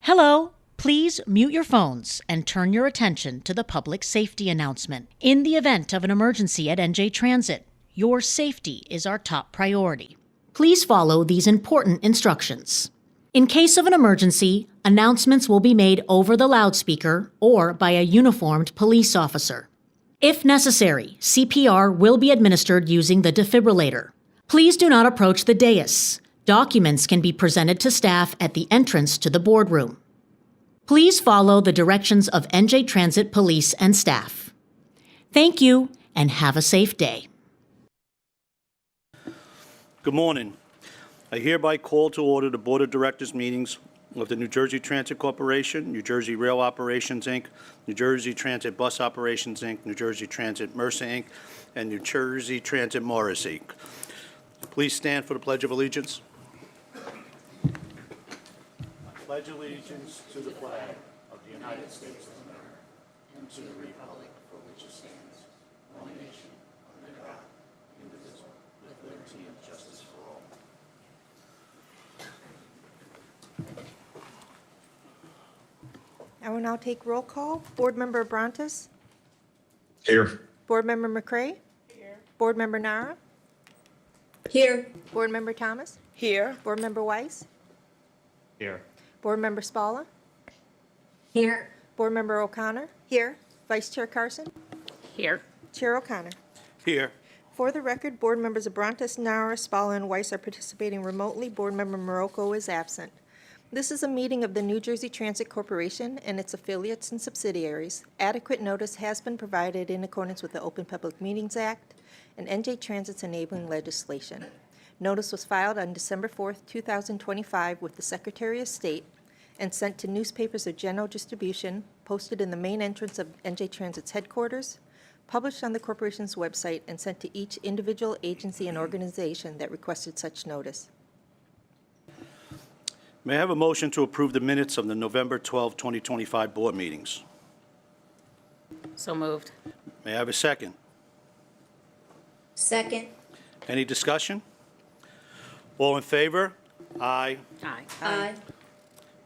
Hello. Please mute your phones and turn your attention to the public safety announcement. In the event of an emergency at NJ Transit, your safety is our top priority. Please follow these important instructions. In case of an emergency, announcements will be made over the loudspeaker or by a uniformed police officer. If necessary, CPR will be administered using the defibrillator. Please do not approach the dais. Documents can be presented to staff at the entrance to the boardroom. Please follow the directions of NJ Transit Police and staff. Thank you, and have a safe day. Good morning. I hereby call to order the Board of Directors meetings of the New Jersey Transit Corporation, New Jersey Rail Operations, Inc., New Jersey Transit Bus Operations, Inc., New Jersey Transit Mercer, Inc., and New Jersey Transit Morris, Inc. Please stand for the Pledge of Allegiance. I pledge allegiance to the flag of the United States of America and to the republic for which it stands, one nation, under God, indivisible, with liberty and justice for all. I will now take roll call. Board Member Abrantes? Here. Board Member McCray? Here. Board Member Nara? Here. Board Member Thomas? Here. Board Member Weiss? Here. Board Member Spalla? Here. Board Member O'Connor? Here. Vice Chair Carson? Here. Chair O'Connor. Here. For the record, Board Members Abrantes, Nara, Spalla, and Weiss are participating remotely. Board Member Morocco is absent. This is a meeting of the New Jersey Transit Corporation and its affiliates and subsidiaries. Adequate notice has been provided in accordance with the Open Public Meetings Act and NJ Transit's enabling legislation. Notice was filed on December 4th, 2025 with the Secretary of State and sent to newspapers of general distribution, posted in the main entrance of NJ Transit's headquarters, published on the corporation's website, and sent to each individual agency and organization that requested such notice. May I have a motion to approve the minutes of the November 12, 2025 board meetings? So moved. May I have a second? Second. Any discussion? All in favor? Aye. Aye. Aye.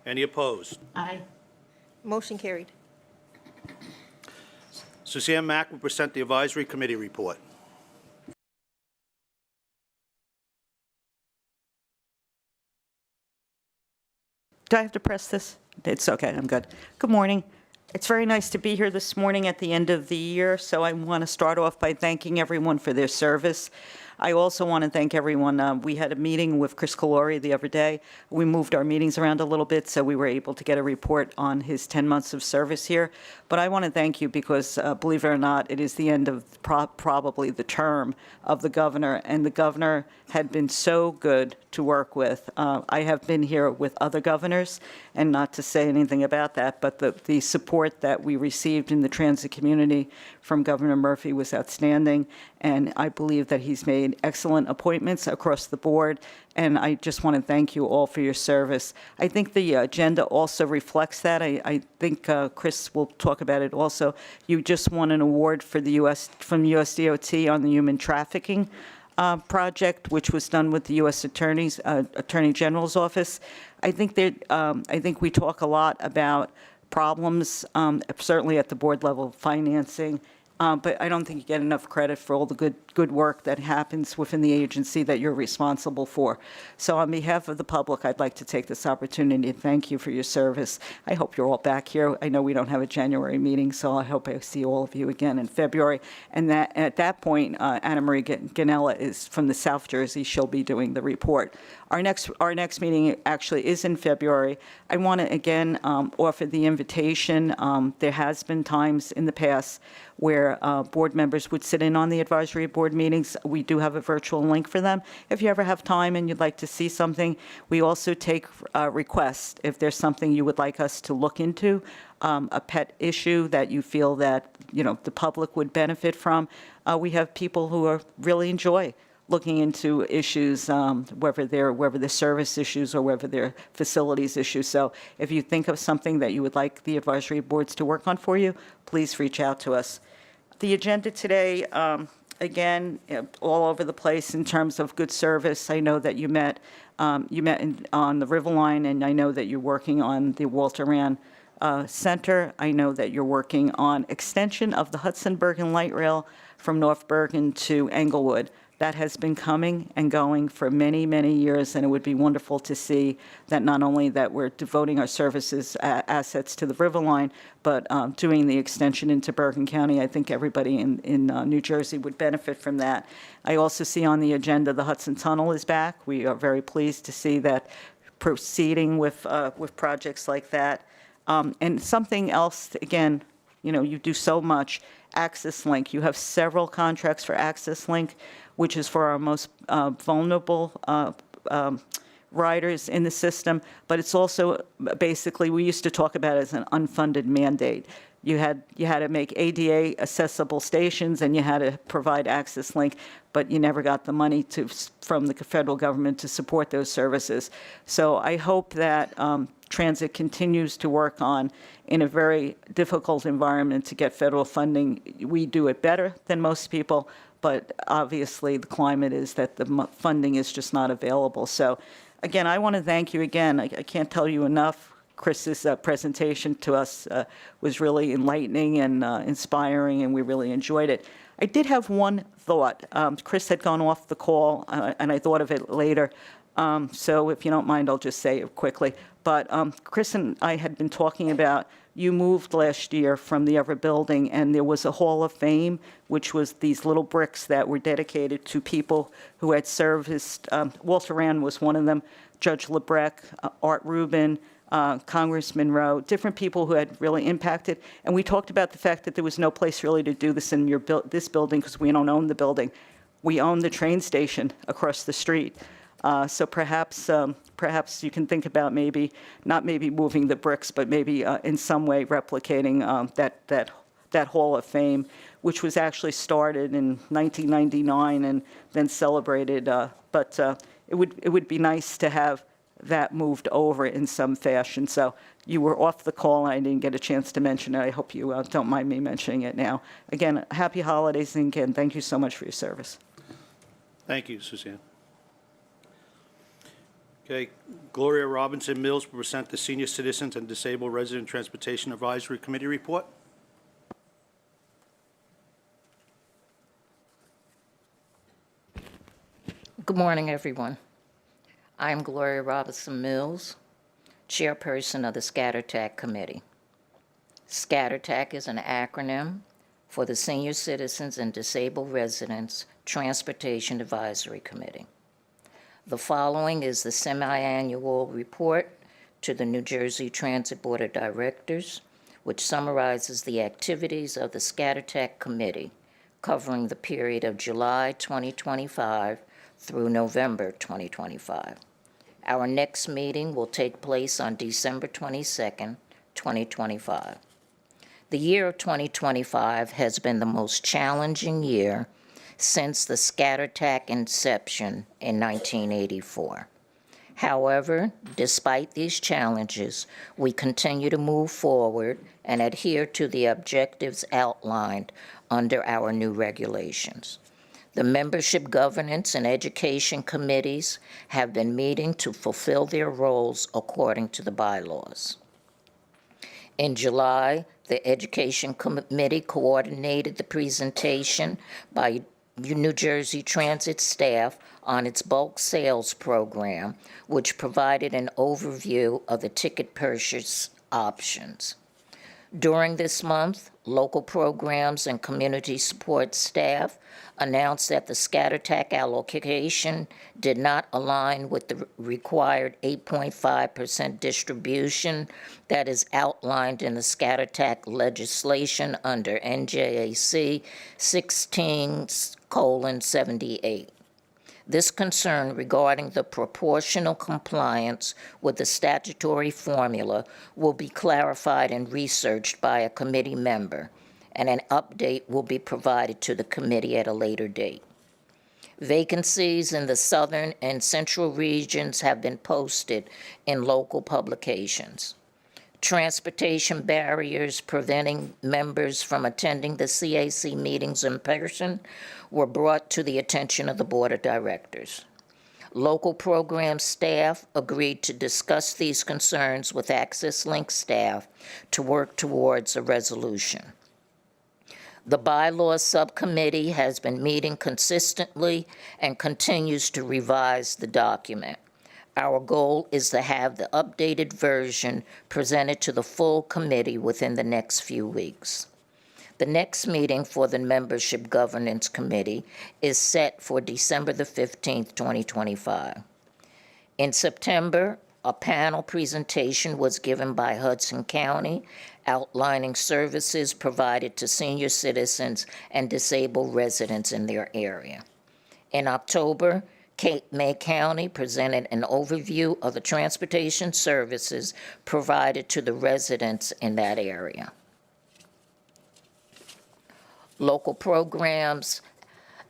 Any opposed? Aye. Motion carried. Suzanne Mack will present the advisory committee report. Do I have to press this? It's okay, I'm good. Good morning. It's very nice to be here this morning at the end of the year, so I want to start off by thanking everyone for their service. I also want to thank everyone. We had a meeting with Chris Calori the other day. We moved our meetings around a little bit, so we were able to get a report on his 10 months of service here. But I want to thank you because, believe it or not, it is the end of probably the term of the governor, and the governor had been so good to work with. I have been here with other governors, and not to say anything about that, but the support that we received in the transit community from Governor Murphy was outstanding, and I believe that he's made excellent appointments across the board, and I just want to thank you all for your service. I think the agenda also reflects that. I think Chris will talk about it also. You just won an award for the from USDOT on the human trafficking project, which was done with the U.S. Attorney General's office. I think we talk a lot about problems, certainly at the board level, financing, but I don't think you get enough credit for all the good work that happens within the agency that you're responsible for. So on behalf of the public, I'd like to take this opportunity to thank you for your service. I hope you're all back here. I know we don't have a January meeting, so I hope I see all of you again in February. And that at that point, Anna Marie Ganella is from the South Jersey. She'll be doing the report. Our next meeting actually is in February. I want to again offer the invitation. There has been times in the past where board members would sit in on the advisory board meetings. We do have a virtual link for them. If you ever have time and you'd like to see something, we also take requests. If there's something you would like us to look into, a pet issue that you feel that the public would benefit from, we have people who really enjoy looking into issues, whether they're service issues or whether they're facilities issues. So if you think of something that you would like the advisory boards to work on for you, please reach out to us. The agenda today, again, all over the place in terms of good service. I know that you met on the River Line, and I know that you're working on the Walter Rand Center. I know that you're working on extension of the Hudson Bergen Light Rail from North Bergen to Englewood. That has been coming and going for many, many years, and it would be wonderful to see that not only that we're devoting our services assets to the River Line, but doing the extension into Bergen County. I think everybody in New Jersey would benefit from that. I also see on the agenda the Hudson Tunnel is back. We are very pleased to see that proceeding with projects like that. And something else, again, you do so much. Access Link. You have several contracts for Access Link, which is for our most vulnerable riders in the system, but it's also basically, we used to talk about it as an unfunded mandate. You had to make ADA accessible stations, and you had to provide Access Link, but you never got the money from the federal government to support those services. So I hope that Transit continues to work on, in a very difficult environment, to get federal funding. We do it better than most people, but obviously the climate is that the funding is just not available. So again, I want to thank you again. I can't tell you enough. Chris's presentation to us was really enlightening and inspiring, and we really enjoyed it. I did have one thought. Chris had gone off the call, and I thought of it later. So if you don't mind, I'll just say it quickly. But Chris and I had been talking about, you moved last year from the other building, and there was a Hall of Fame, which was these little bricks that were dedicated to people who had serviced. Walter Rand was one of them, Judge LeBrecq, Art Rubin, Congressman Rowe, different people who had really impacted. And we talked about the fact that there was no place really to do this in this building because we don't own the building. We own the train station across the street. So perhaps you can think about not maybe moving the bricks, but maybe in some way replicating that Hall of Fame, which was actually started in 1999 and then celebrated. But it would be nice to have that moved over in some fashion. So you were off the call, and I didn't get a chance to mention it. I hope you don't mind me mentioning it now. Again, happy holidays, and again, thank you so much for your service. Thank you, Suzanne. Okay, Gloria Robinson Mills will present the Senior Citizens and Disabled Resident Transportation Advisory Committee report. Good morning, everyone. I'm Gloria Robinson Mills, Chairperson of the SCATTERTAC Committee. SCATTERTAC is an acronym for the Senior Citizens and Disabled Residents Transportation Advisory Committee. The following is the semi-annual report to the New Jersey Transit Board of Directors, which summarizes the activities of the SCATTERTAC Committee covering the period of July 2025 through November 2025. Our next meeting will take place on December 22nd, 2025. The year of 2025 has been the most challenging year since the SCATTERTAC inception in 1984. However, despite these challenges, we continue to move forward and adhere to the objectives outlined under our new regulations. The membership governance and education committees have been meeting to fulfill their roles according to the bylaws. In July, the Education Committee coordinated the presentation by New Jersey Transit staff on its bulk sales program, which provided an overview of the ticket purchase options. During this month, local programs and community support staff announced that the SCATTERTAC allocation did not align with the required 8.5% distribution that is outlined in the SCATTERTAC legislation under NJAC 16:78. This concern regarding the proportional compliance with the statutory formula will be clarified and researched by a committee member, and an update will be provided to the committee at a later date. Vacancies in the southern and central regions have been posted in local publications. Transportation barriers preventing members from attending the CAC meetings in person were brought to the attention of the Board of Directors. Local program staff agreed to discuss these concerns with Access Link staff to work towards a resolution. The bylaws subcommittee has been meeting consistently and continues to revise the document. Our goal is to have the updated version presented to the full committee within the next few weeks. The next meeting for the Membership Governance Committee is set for December the 15th, 2025. In September, a panel presentation was given by Hudson County outlining services provided to senior citizens and disabled residents in their area. In October, Cape May County presented an overview of the transportation services provided to the residents in that area. Local programs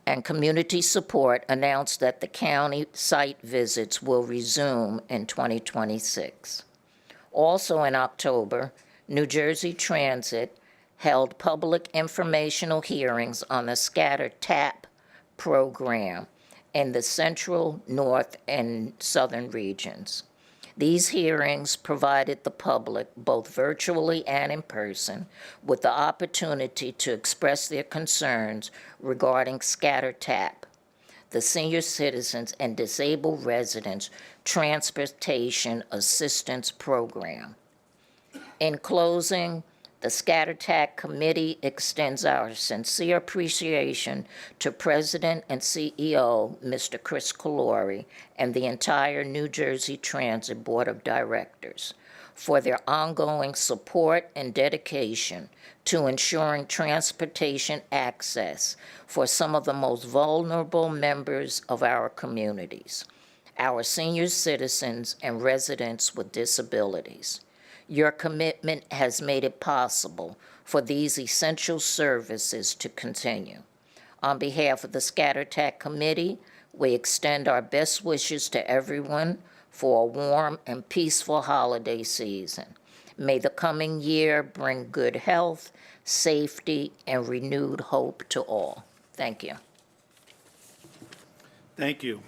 and community support announced that the county site visits will resume in 2026. Also in October, New Jersey Transit held public informational hearings on the Scatter TAP program in the central, north, and southern regions. These hearings provided the public, both virtually and in person, with the opportunity to express their concerns regarding Scatter TAP, the Senior Citizens and Disabled Residents Transportation Assistance Program. In closing, the ScatterTAC Committee extends our sincere appreciation to President and CEO, Mr. Chris Calori, and the entire New Jersey Transit Board of Directors for their ongoing support and dedication to ensuring transportation access for some of the most vulnerable members of our communities, our senior citizens and residents with disabilities. Your commitment has made it possible for these essential services to continue. On behalf of the ScatterTAC Committee, we extend our best wishes to everyone for a warm and peaceful holiday season. May the coming year bring good health, safety, and renewed hope to all. Thank you. Thank you.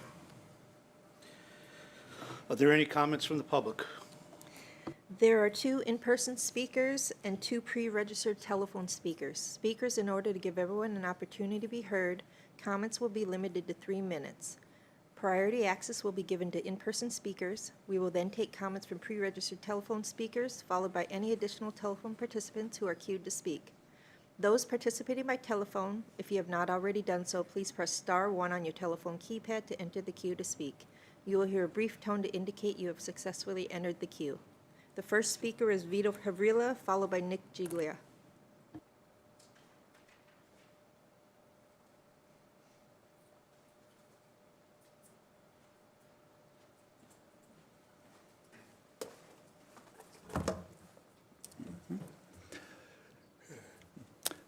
Are there any comments from the public? There are 2 in-person speakers and 2 pre-registered telephone speakers. Speakers, in order to give everyone an opportunity to be heard, comments will be limited to 3 minutes. Priority access will be given to in-person speakers. We will then take comments from pre-registered telephone speakers, followed by any additional telephone participants who are queued to speak. Those participating by telephone, if you have not already done so, please press star 1 on your telephone keypad to enter the queue to speak. You will hear a brief tone to indicate you have successfully entered the queue. The first speaker is Vito Havrila, followed by Nick Giglia.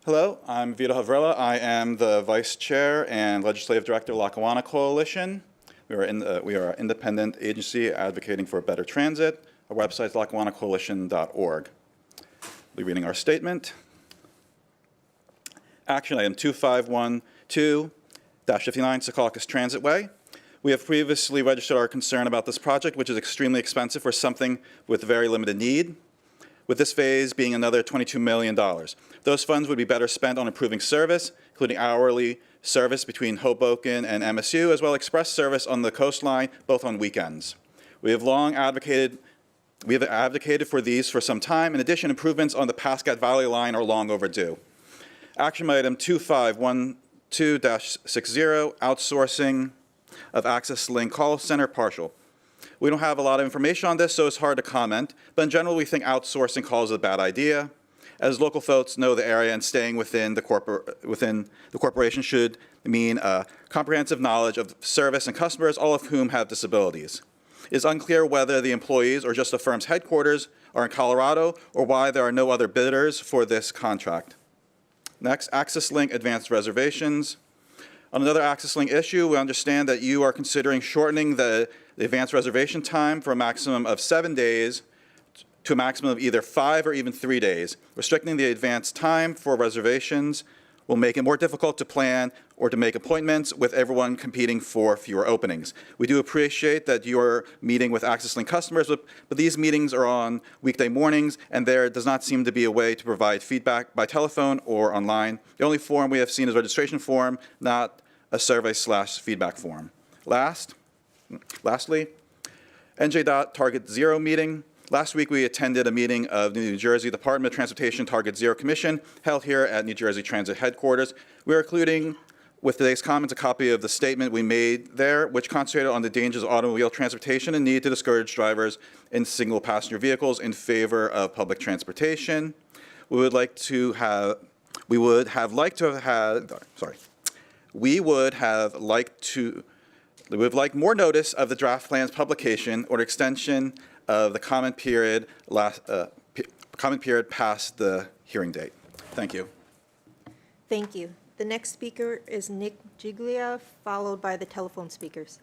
Hello, I'm Vito Havrila. I am the Vice Chair and Legislative Director of Lackawanna Coalition. We are an independent agency advocating for better transit. Our website is lackawannacoalition.org. I'll be reading our statement. Action item 2512-59 Secaucus Transitway. We have previously registered our concern about this project, which is extremely expensive for something with very limited need, with this phase being another $22 million. Those funds would be better spent on improving service, including hourly service between Hoboken and MSU, as well as express service on the coastline, both on weekends. We have advocated for these for some time. In addition, improvements on the Pascagoula Valley line are long overdue. Action item 2512-60, outsourcing of Access Link call center partial. We don't have a lot of information on this, so it's hard to comment. But in general, we think outsourcing calls is a bad idea. As local folks know the area, and staying within the corporation should mean comprehensive knowledge of service and customers, all of whom have disabilities. It's unclear whether the employees or just the firm's headquarters are in Colorado, or why there are no other bidders for this contract. Next, Access Link advanced reservations. On another Access Link issue, we understand that you are considering shortening the advanced reservation time from a maximum of 7 days to a maximum of either 5 or even 3 days. Restricting the advance time for reservations will make it more difficult to plan or to make appointments with everyone competing for fewer openings. We do appreciate that you're meeting with AccessLink customers, but these meetings are on weekday mornings, and there does not seem to be a way to provide feedback by telephone or online. The only form we have seen is a registration form, not a survey/feedback form. Lastly, NJ Target Zero meeting. Last week, we attended a meeting of the New Jersey Department of Transportation Target Zero Commission held here at New Jersey Transit headquarters. We are including, with today's comments, a copy of the statement we made there, which concentrated on the dangers of automobile transportation and need to discourage drivers in single passenger vehicles in favor of public transportation. We would have liked more notice of the draft plan's publication or extension of the comment period past the hearing date. Thank you. Thank you. The next speaker is Nick Giglia, followed by the telephone speakers.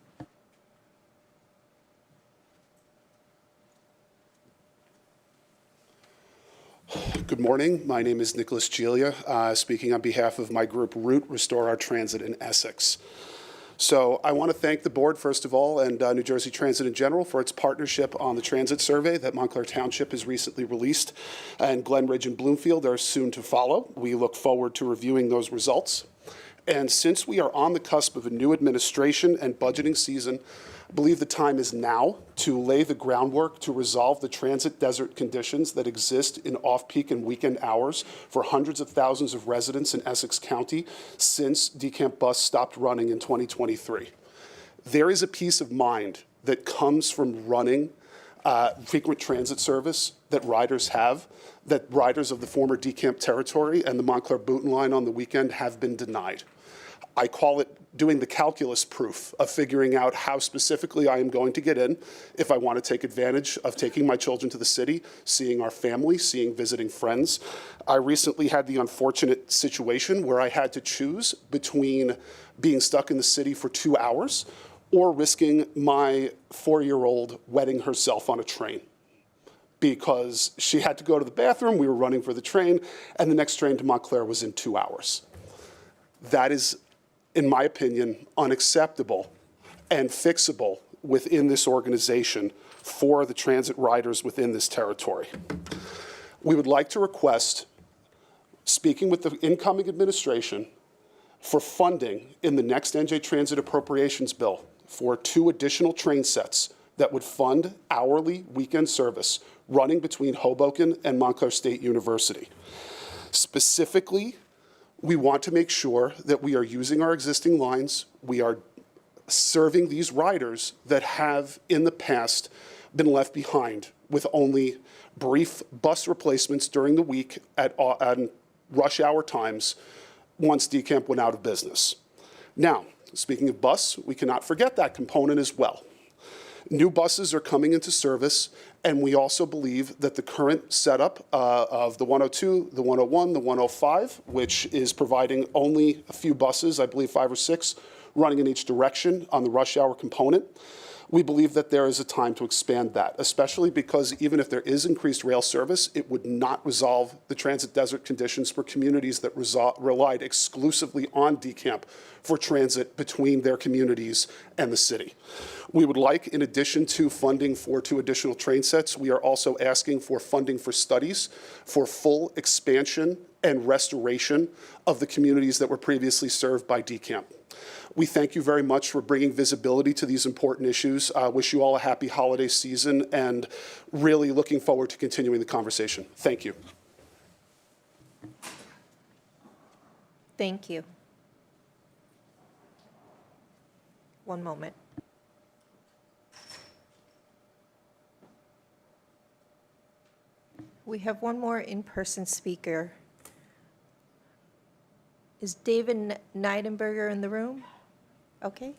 Good morning. My name is Nicholas Giglia, speaking on behalf of my group Route Restore Our Transit in Essex. So I want to thank the board, first of all, and New Jersey Transit in general for its partnership on the transit survey that Montclair Township has recently released, and Glen Ridge and Bloomfield are soon to follow. We look forward to reviewing those results. And since we are on the cusp of a new administration and budgeting season, I believe the time is now to lay the groundwork to resolve the transit desert conditions that exist in off-peak and weekend hours for hundreds of thousands of residents in Essex County since DeCamp Bus stopped running in 2023. There is a peace of mind that comes from running frequent transit service that riders have, that riders of the former DeCamp territory and the Montclair Boonton line on the weekend have been denied. I call it doing the calculus proof of figuring out how specifically I am going to get in if I want to take advantage of taking my children to the city, seeing our family, visiting friends. I recently had the unfortunate situation where I had to choose between being stuck in the city for 2 hours or risking my 4-year-old wetting herself on a train because she had to go to the bathroom, we were running for the train, and the next train to Montclair was in 2 hours. That is, in my opinion, unacceptable and fixable within this organization for the transit riders within this territory. We would like to request, speaking with the incoming administration, for funding in the next NJ Transit Appropriations Bill for 2 additional train sets that would fund hourly weekend service running between Hoboken and Montclair State University. Specifically, we want to make sure that we are using our existing lines. We are serving these riders that have in the past been left behind with only brief bus replacements during the week at rush hour times once DeCamp went out of business. Now, speaking of bus, we cannot forget that component as well. New buses are coming into service, and we also believe that the current setup of the 102, the 101, the 105, which is providing only a few buses, I believe 5 or 6, running in each direction on the rush hour component, we believe that there is a time to expand that, especially because even if there is increased rail service, it would not resolve the transit desert conditions for communities that relied exclusively on DeCamp for transit between their communities and the city. We would like, in addition to funding for 2 additional train sets, we are also asking for funding for studies for full expansion and restoration of the communities that were previously served by DeCamp. We thank you very much for bringing visibility to these important issues. I wish you all a happy holiday season and really looking forward to continuing the conversation. Thank you. Thank you. One moment. We have one more in-person speaker. Is David Neidenberger in the room? Okay.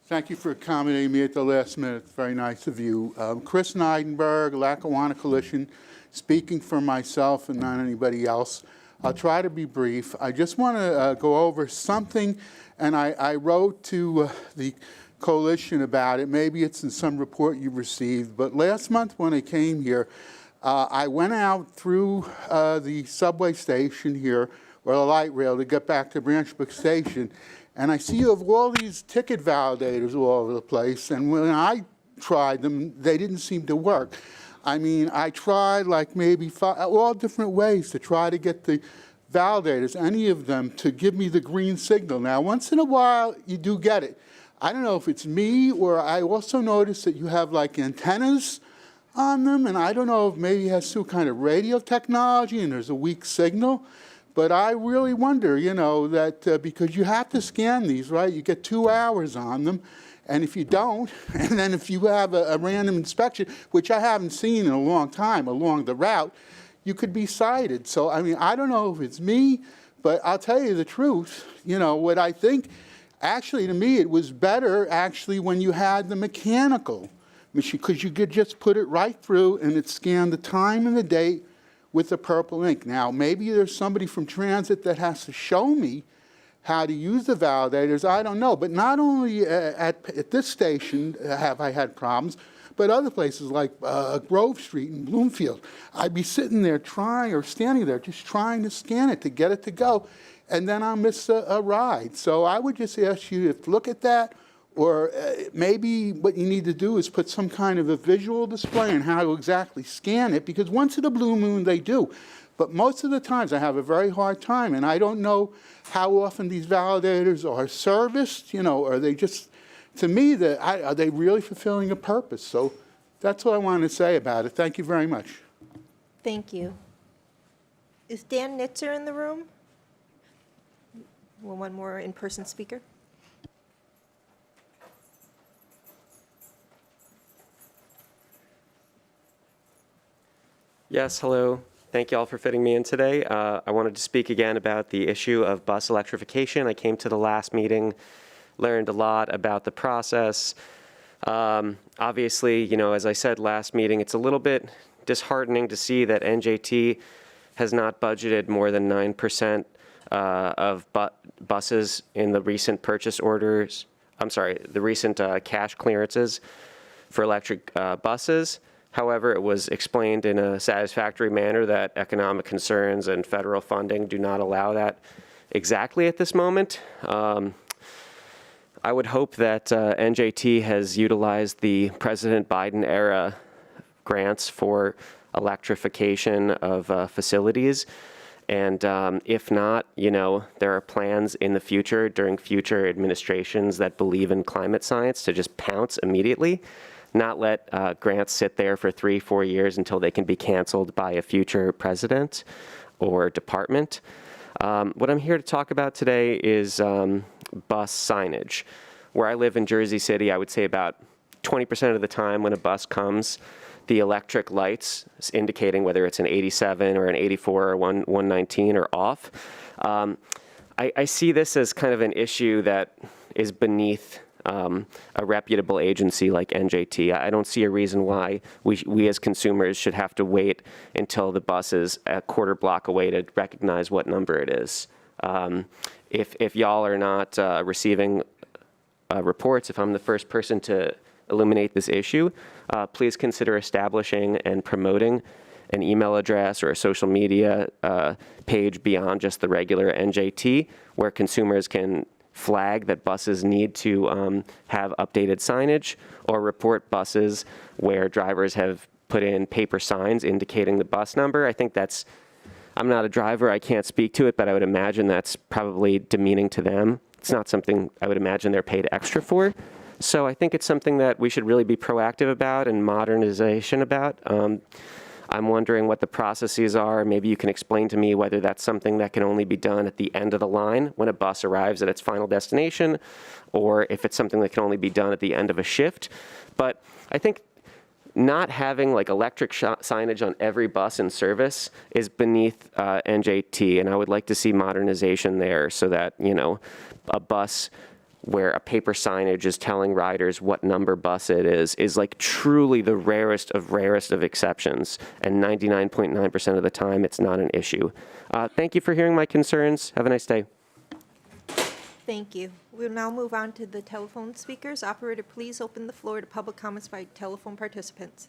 Thank you for accommodating me at the last minute. It's very nice of you. Chris Neidenberg, Lackawanna Coalition, speaking for myself and not anybody else. I'll try to be brief. I just want to go over something, and I wrote to the coalition about it. Maybe it's in some report you received, but last month when I came here, I went out through the subway station here, or the light rail, to get back to Branchbrook Station, and I see you have all these ticket validators all over the place, and when I tried them, they didn't seem to work. I mean, I tried like maybe all different ways to try to get the validators, any of them, to give me the green signal. Now, once in a while, you do get it. I don't know if it's me, or I also noticed that you have like antennas on them, and I don't know if maybe it has some kind of radio technology and there's a weak signal. But I really wonder, you know, that because you have to scan these, right? You get 2 hours on them. And if you don't, and then if you have a random inspection, which I haven't seen in a long time along the route, you could be cited. So, I mean, I don't know if it's me, but I'll tell you the truth. You know, what I think, actually, to me, it was better, actually, when you had the mechanical machine, because you could just put it right through, and it scanned the time and the date with the purple ink. Now, maybe there's somebody from Transit that has to show me how to use the validators, I don't know. But not only at this station have I had problems, but other places like Grove Street in Bloomfield. I'd be sitting there trying, or standing there just trying to scan it to get it to go, and then I'll miss a ride. So I would just ask you to look at that, or maybe what you need to do is put some kind of a visual display on how to exactly scan it, because once in a blue moon they do. But most of the times I have a very hard time, and I don't know how often these validators are serviced, you know, are they just, to me, are they really fulfilling a purpose? So that's what I wanted to say about it. Thank you very much. Thank you. Is Dan Nitzer in the room? Well, one more in-person speaker. Yes, hello. Thank you all for fitting me in today. I wanted to speak again about the issue of bus electrification. I came to the last meeting, learned a lot about the process. Obviously, you know, as I said last meeting, it's a little bit disheartening to see that NJT has not budgeted more than 9% of buses in the recent purchase orders. I'm sorry, the recent cash clearances for electric buses. However, it was explained in a satisfactory manner that economic concerns and federal funding do not allow that exactly at this moment. I would hope that NJT has utilized the President Biden era grants for electrification of facilities. And if not, you know, there are plans in the future during future administrations that believe in climate science to just pounce immediately. Not let grants sit there for 3-4 years until they can be canceled by a future president or department. What I'm here to talk about today is bus signage. Where I live in Jersey City, I would say about 20% of the time when a bus comes, the electric lights indicating whether it's an 87 or an 84 or 119 are off. I see this as kind of an issue that is beneath a reputable agency like NJT. I don't see a reason why we as consumers should have to wait until the bus is a quarter block away to recognize what number it is. If y'all are not receiving reports, if I'm the first person to illuminate this issue, please consider establishing and promoting an email address or a social media page beyond just the regular NJT, where consumers can flag that buses need to have updated signage, or report buses where drivers have put in paper signs indicating the bus number. I think that's, I'm not a driver, I can't speak to it, but I would imagine that's probably demeaning to them. It's not something I would imagine they're paid extra for. So I think it's something that we should really be proactive about and modernization about. I'm wondering what the processes are. Maybe you can explain to me whether that's something that can only be done at the end of the line when a bus arrives at its final destination, or if it's something that can only be done at the end of a shift. But I think not having like electric signage on every bus in service is beneath NJT, and I would like to see modernization there so that, you know, a bus where a paper signage is telling riders what number bus it is like truly the rarest of exceptions. And 99.9% of the time, it's not an issue. Thank you for hearing my concerns. Have a nice day. Thank you. We'll now move on to the telephone speakers. Operator, please open the floor to public comments by telephone participants.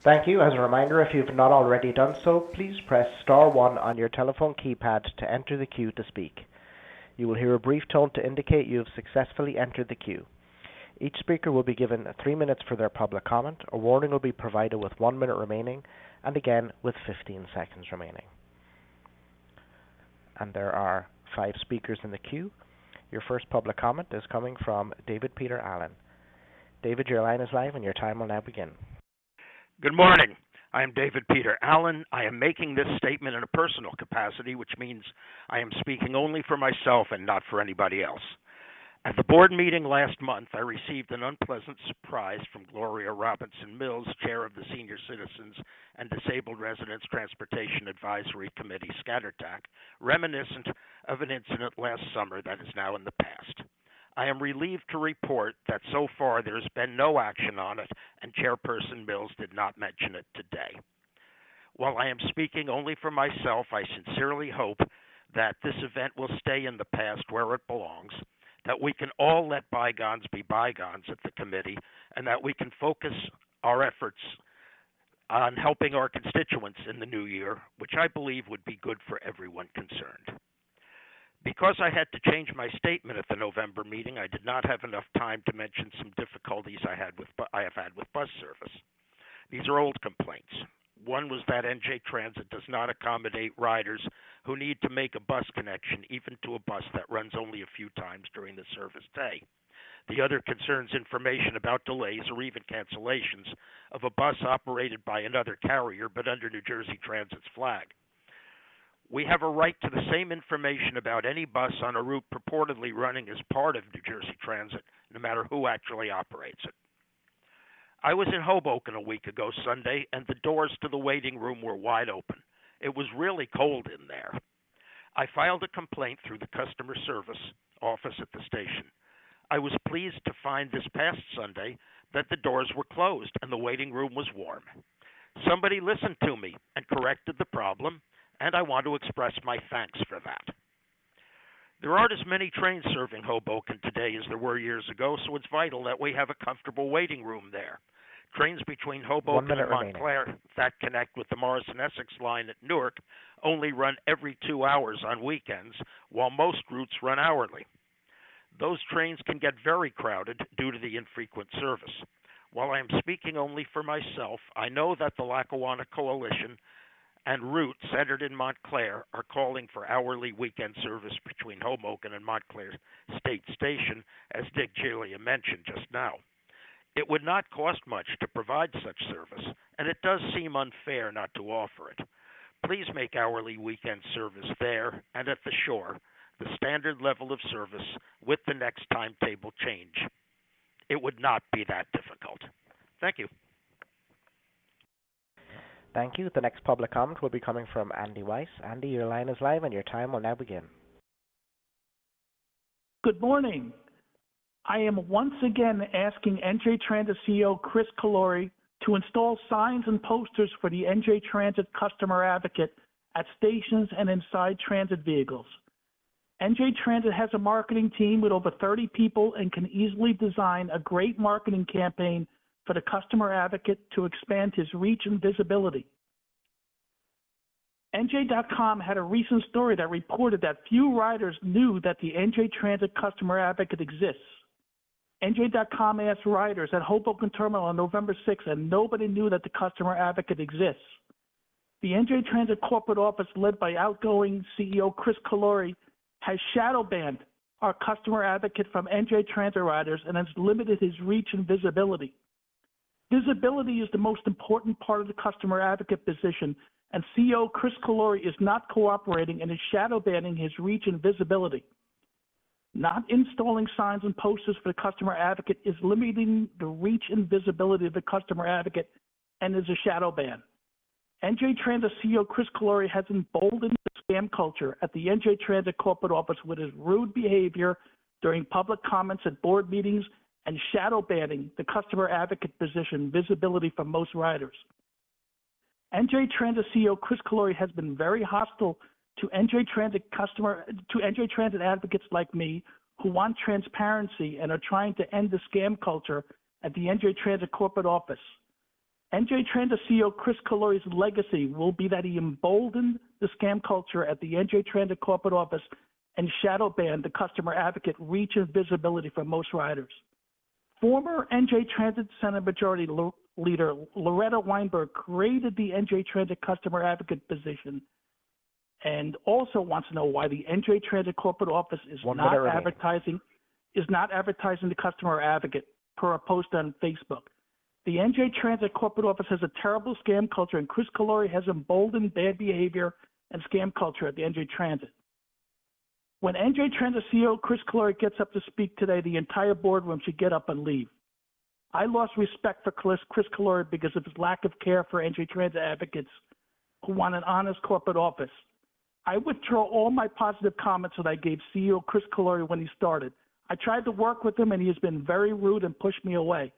Thank you. As a reminder, if you've not already done so, please press star 1 on your telephone keypad to enter the queue to speak. You will hear a brief tone to indicate you have successfully entered the queue. Each speaker will be given 3 minutes for their public comment. A warning will be provided with 1 minute remaining, and again with 15 seconds remaining. And there are 5 speakers in the queue. Your first public comment is coming from David Peter Allen. David, your line is live and your time will now begin. Good morning. I am David Peter Allen. I am making this statement in a personal capacity, which means I am speaking only for myself and not for anybody else. At the board meeting last month, I received an unpleasant surprise from Gloria Robinson Mills, chair of the Senior Citizens and Disabled Residents Transportation Advisory Committee, ScatterTAC, reminiscent of an incident last summer that is now in the past. I am relieved to report that so far there has been no action on it, and Chairperson Mills did not mention it today. While I am speaking only for myself, I sincerely hope that this event will stay in the past where it belongs, that we can all let bygones be bygones at the committee, and that we can focus our efforts on helping our constituents in the new year, which I believe would be good for everyone concerned. Because I had to change my statement at the November meeting, I did not have enough time to mention some difficulties I have had with bus service. These are old complaints. One was that NJ Transit does not accommodate riders who need to make a bus connection, even to a bus that runs only a few times during the service day. The other concerns information about delays or even cancellations of a bus operated by another carrier but under New Jersey Transit's flag. We have a right to the same information about any bus on a route purportedly running as part of New Jersey Transit, no matter who actually operates it. I was in Hoboken a week ago Sunday, and the doors to the waiting room were wide open. It was really cold in there. I filed a complaint through the customer service office at the station. I was pleased to find this past Sunday that the doors were closed and the waiting room was warm. Somebody listened to me and corrected the problem, and I want to express my thanks for that. There aren't as many trains serving Hoboken today as there were years ago, so it's vital that we have a comfortable waiting room there. Trains between Hoboken and Montclair that connect with the Morrison-Essex line at Newark only run every 2 hours on weekends, while most routes run hourly. Those trains can get very crowded due to the infrequent service. While I am speaking only for myself, I know that the Lackawanna Coalition and route centered in Montclair are calling for hourly weekend service between Hoboken and Montclair State Station, as Dick Giglia mentioned just now. It would not cost much to provide such service, and it does seem unfair not to offer it. Please make hourly weekend service there and at the shore the standard level of service with the next timetable change. It would not be that difficult. Thank you. Thank you. The next public comment will be coming from Andy Weiss. Andy, your line is live and your time will now begin. Good morning. I am once again asking NJ Transit CEO Chris Calori to install signs and posters for the NJ Transit customer advocate at stations and inside transit vehicles. NJ Transit has a marketing team with over 30 people and can easily design a great marketing campaign for the customer advocate to expand his reach and visibility. NJ.com had a recent story that reported that few riders knew that the NJ Transit customer advocate exists. NJ.com asked riders at Hoboken Terminal on November 6th, and nobody knew that the customer advocate exists. The NJ Transit corporate office, led by outgoing CEO Chris Calori, has shadow banned our customer advocate from NJ Transit riders and has limited his reach and visibility. Visibility is the most important part of the customer advocate position, and CEO Chris Calori is not cooperating and is shadow banning his reach and visibility. Not installing signs and posters for the customer advocate is limiting the reach and visibility of the customer advocate and is a shadow ban. NJ Transit CEO Chris Calori has emboldened the scam culture at the NJ Transit corporate office with his rude behavior, during public comments at board meetings and shadow banning the customer advocate position visibility for most riders. NJ Transit CEO Chris Calori has been very hostile to NJ Transit advocates like me who want transparency and are trying to end the scam culture at the NJ Transit corporate office. NJ Transit CEO Chris Calori's legacy will be that he emboldened the scam culture at the NJ Transit corporate office and shadow banned the customer advocate reach and visibility for most riders. Former NJ Transit Senate Majority Leader Loretta Weinberg created the NJ Transit customer advocate position and also wants to know why the NJ Transit corporate office is not advertising the customer advocate per a post on Facebook. The NJ Transit corporate office has a terrible scam culture, and Chris Calori has emboldened bad behavior and scam culture at the NJ Transit. When NJ Transit CEO Chris Calori gets up to speak today, the entire boardroom should get up and leave. I lost respect for Chris Calori because of his lack of care for NJ Transit advocates who want an honest corporate office. I withdraw all my positive comments that I gave CEO Chris Calori when he started. I tried to work with him, and he has been very rude and pushed me away.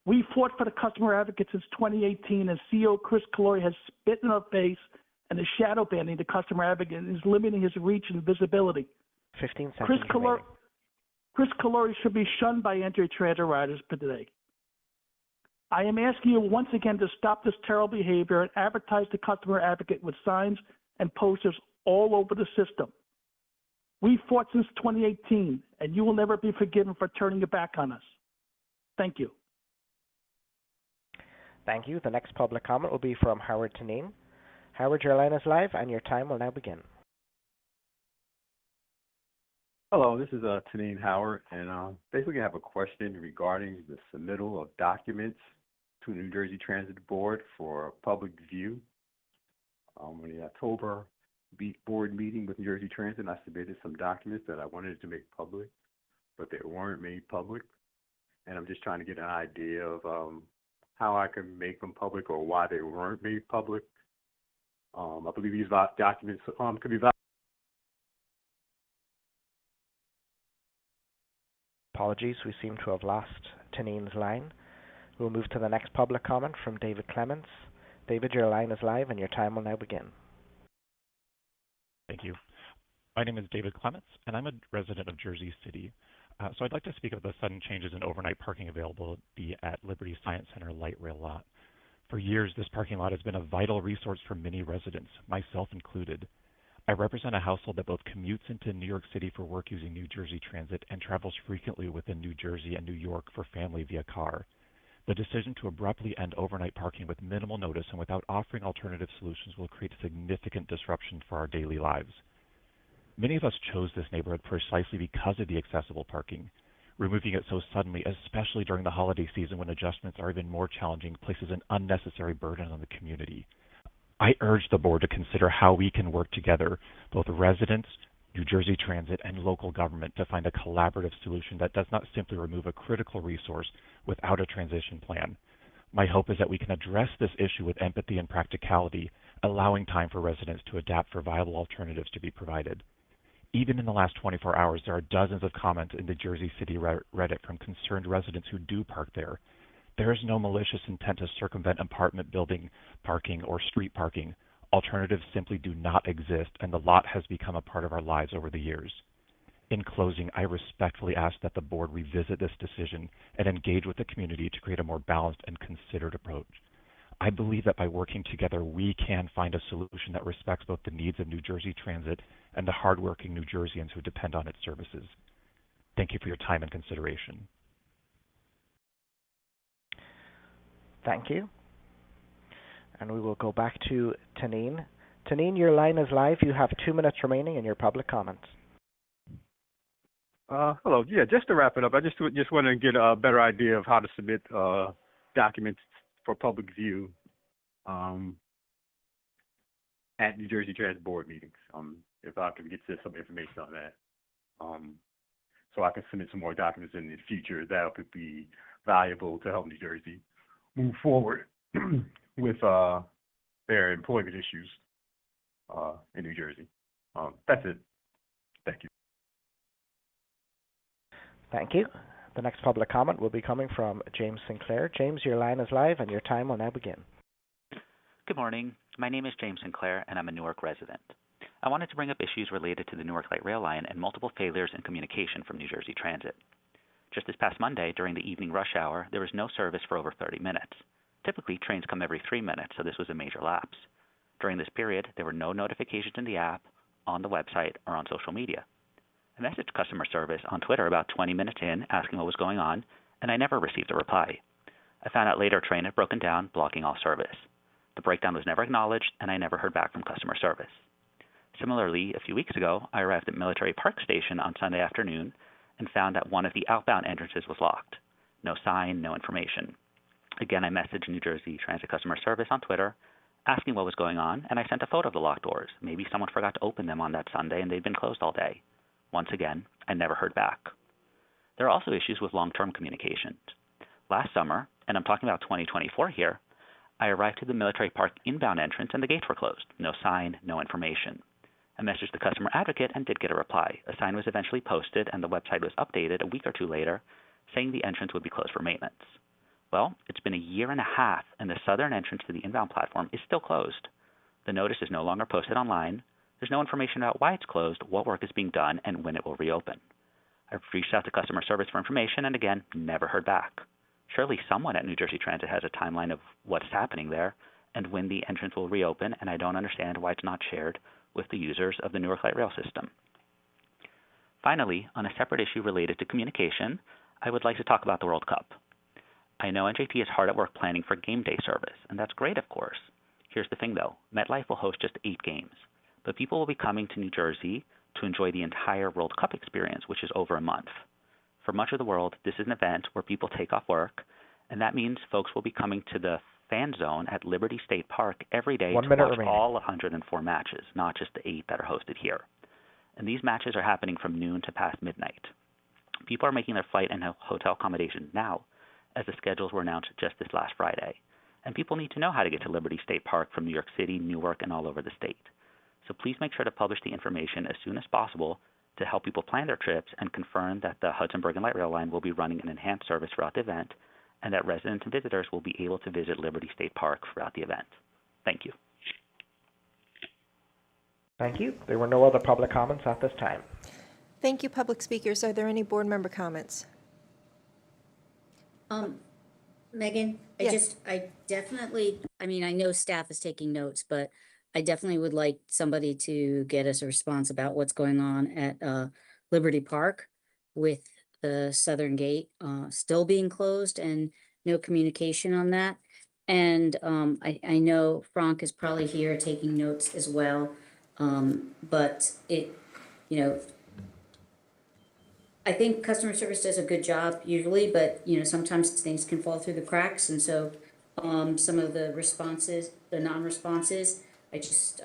We fought for the customer advocate since 2018, and CEO Chris Calori has spit in our face and is shadow banning the customer advocate and is limiting his reach and visibility. 15 seconds Chris Calori should be shunned by NJ Transit riders today. I am asking you once again to stop this terrible behavior and advertise the customer advocate with signs and posters all over the system. We fought since 2018, and you will never be forgiven for turning your back on us. Thank you. Thank you. The next public comment will be from Howard Taneen. Howard, your line is live, and your time will now begin. Hello, this is Taneen Howard, and basically I have a question regarding the submittal of documents to New Jersey Transit Board for public view. In the October board meeting with New Jersey Transit, I submitted some documents that I wanted to make public, but they weren't made public, and I'm just trying to get an idea of how I can make them public or why they weren't made public. I believe these documents could be valuable. Apologies, we seem to have lost Taneen's line. We'll move to the next public comment from David Clements. David, your line is live and your time will now begin. Thank you. My name is David Clements, and I'm a resident of Jersey City. So I'd like to speak of the sudden changes in overnight parking availability at Liberty Science Center light rail lot. For years, this parking lot has been a vital resource for many residents, myself included. I represent a household that both commutes into New York City for work using New Jersey Transit and travels frequently within New Jersey and New York for family via car. The decision to abruptly end overnight parking with minimal notice and without offering alternative solutions will create significant disruption for our daily lives. Many of us chose this neighborhood precisely because of the accessible parking. Removing it so suddenly, especially during the holiday season when adjustments are even more challenging, places an unnecessary burden on the community. I urge the board to consider how we can work together, both residents, New Jersey Transit, and local government, to find a collaborative solution that does not simply remove a critical resource without a transition plan. My hope is that we can address this issue with empathy and practicality, allowing time for residents to adapt for viable alternatives to be provided. Even in the last 24 hours, there are dozens of comments in the Jersey City Reddit from concerned residents who do park there. There is no malicious intent to circumvent apartment building parking or street parking. Alternatives simply do not exist, and the lot has become a part of our lives over the years. In closing, I respectfully ask that the board revisit this decision and engage with the community to create a more balanced and considered approach. I believe that by working together, we can find a solution that respects both the needs of New Jersey Transit and the hardworking New Jerseyans who depend on its services. Thank you for your time and consideration. Thank you. And we will go back to Taneen. Taneen, your line is live. You have 2 minutes remaining in your public comments. Hello. Yeah, just to wrap it up, I just want to get a better idea of how to submit documents for public view at New Jersey Transit Board meetings. If I can get some information on that, so I can submit some more documents in the future that could be valuable to help New Jersey move forward with their employment issues in New Jersey. That's it. Thank you. Thank you. The next public comment will be coming from James Sinclair. James, your line is live and your time will now begin. Good morning. My name is James Sinclair, and I'm a Newark resident. I wanted to bring up issues related to the Newark Light Rail line and multiple failures in communication from New Jersey Transit. Just this past Monday, during the evening rush hour, there was no service for over 30 minutes. Typically, trains come every 3 minutes, so this was a major lapse. During this period, there were no notifications in the app, on the website, or on social media. I messaged customer service on Twitter about 20 minutes in, asking what was going on, and I never received a reply. I found out later a train had broken down, blocking all service. The breakdown was never acknowledged, and I never heard back from customer service. Similarly, a few weeks ago, I arrived at Military Park Station on Sunday afternoon and found that one of the outbound entrances was locked. No sign, no information. Again, I messaged New Jersey Transit customer service on Twitter, asking what was going on, and I sent a photo of the locked doors. Maybe someone forgot to open them on that Sunday and they'd been closed all day. Once again, I never heard back. There are also issues with long-term communications. Last summer, and I'm talking about 2024 here, I arrived to the Military Park inbound entrance and the gates were closed. No sign, no information. I messaged the customer advocate and did get a reply. A sign was eventually posted and the website was updated a week or two later, saying the entrance would be closed for maintenance. Well, it's been a year and a half and the southern entrance to the inbound platform is still closed. The notice is no longer posted online. There's no information about why it's closed, what work is being done, and when it will reopen. I've reached out to customer service for information and again, never heard back. Surely someone at New Jersey Transit has a timeline of what's happening there and when the entrance will reopen, and I don't understand why it's not shared with the users of the Newark Light Rail system. Finally, on a separate issue related to communication, I would like to talk about the World Cup. I know NJT is hard at work planning for game day service, and that's great, of course. Here's the thing, though. MetLife will host just 8 games, but people will be coming to New Jersey to enjoy the entire World Cup experience, which is over a month. For much of the world, this is an event where people take off work, and that means folks will be coming to the fan zone at Liberty State Park every day to watch all 104 matches, not just the 8 that are hosted here. And these matches are happening from noon to past midnight. People are making their flight and hotel accommodations now, as the schedules were announced just this last Friday. And people need to know how to get to Liberty State Park from New York City, Newark, and all over the state. So please make sure to publish the information as soon as possible to help people plan their trips and confirm that the Hudson Bergen Light Rail line will be running an enhanced service throughout the event and that residents and visitors will be able to visit Liberty State Park throughout the event. Thank you. Thank you. There were no other public comments at this time. Thank you, public speakers. Are there any board member comments? Megan, Yes. I definitely, I mean, I know staff is taking notes, but I definitely would like somebody to get us a response about what's going on at Liberty Park with the southern gate still being closed and no communication on that. And I know Frank is probably here taking notes as well, but I think customer service does a good job usually, but sometimes things can fall through the cracks, and so some of the responses, the non-responses, I just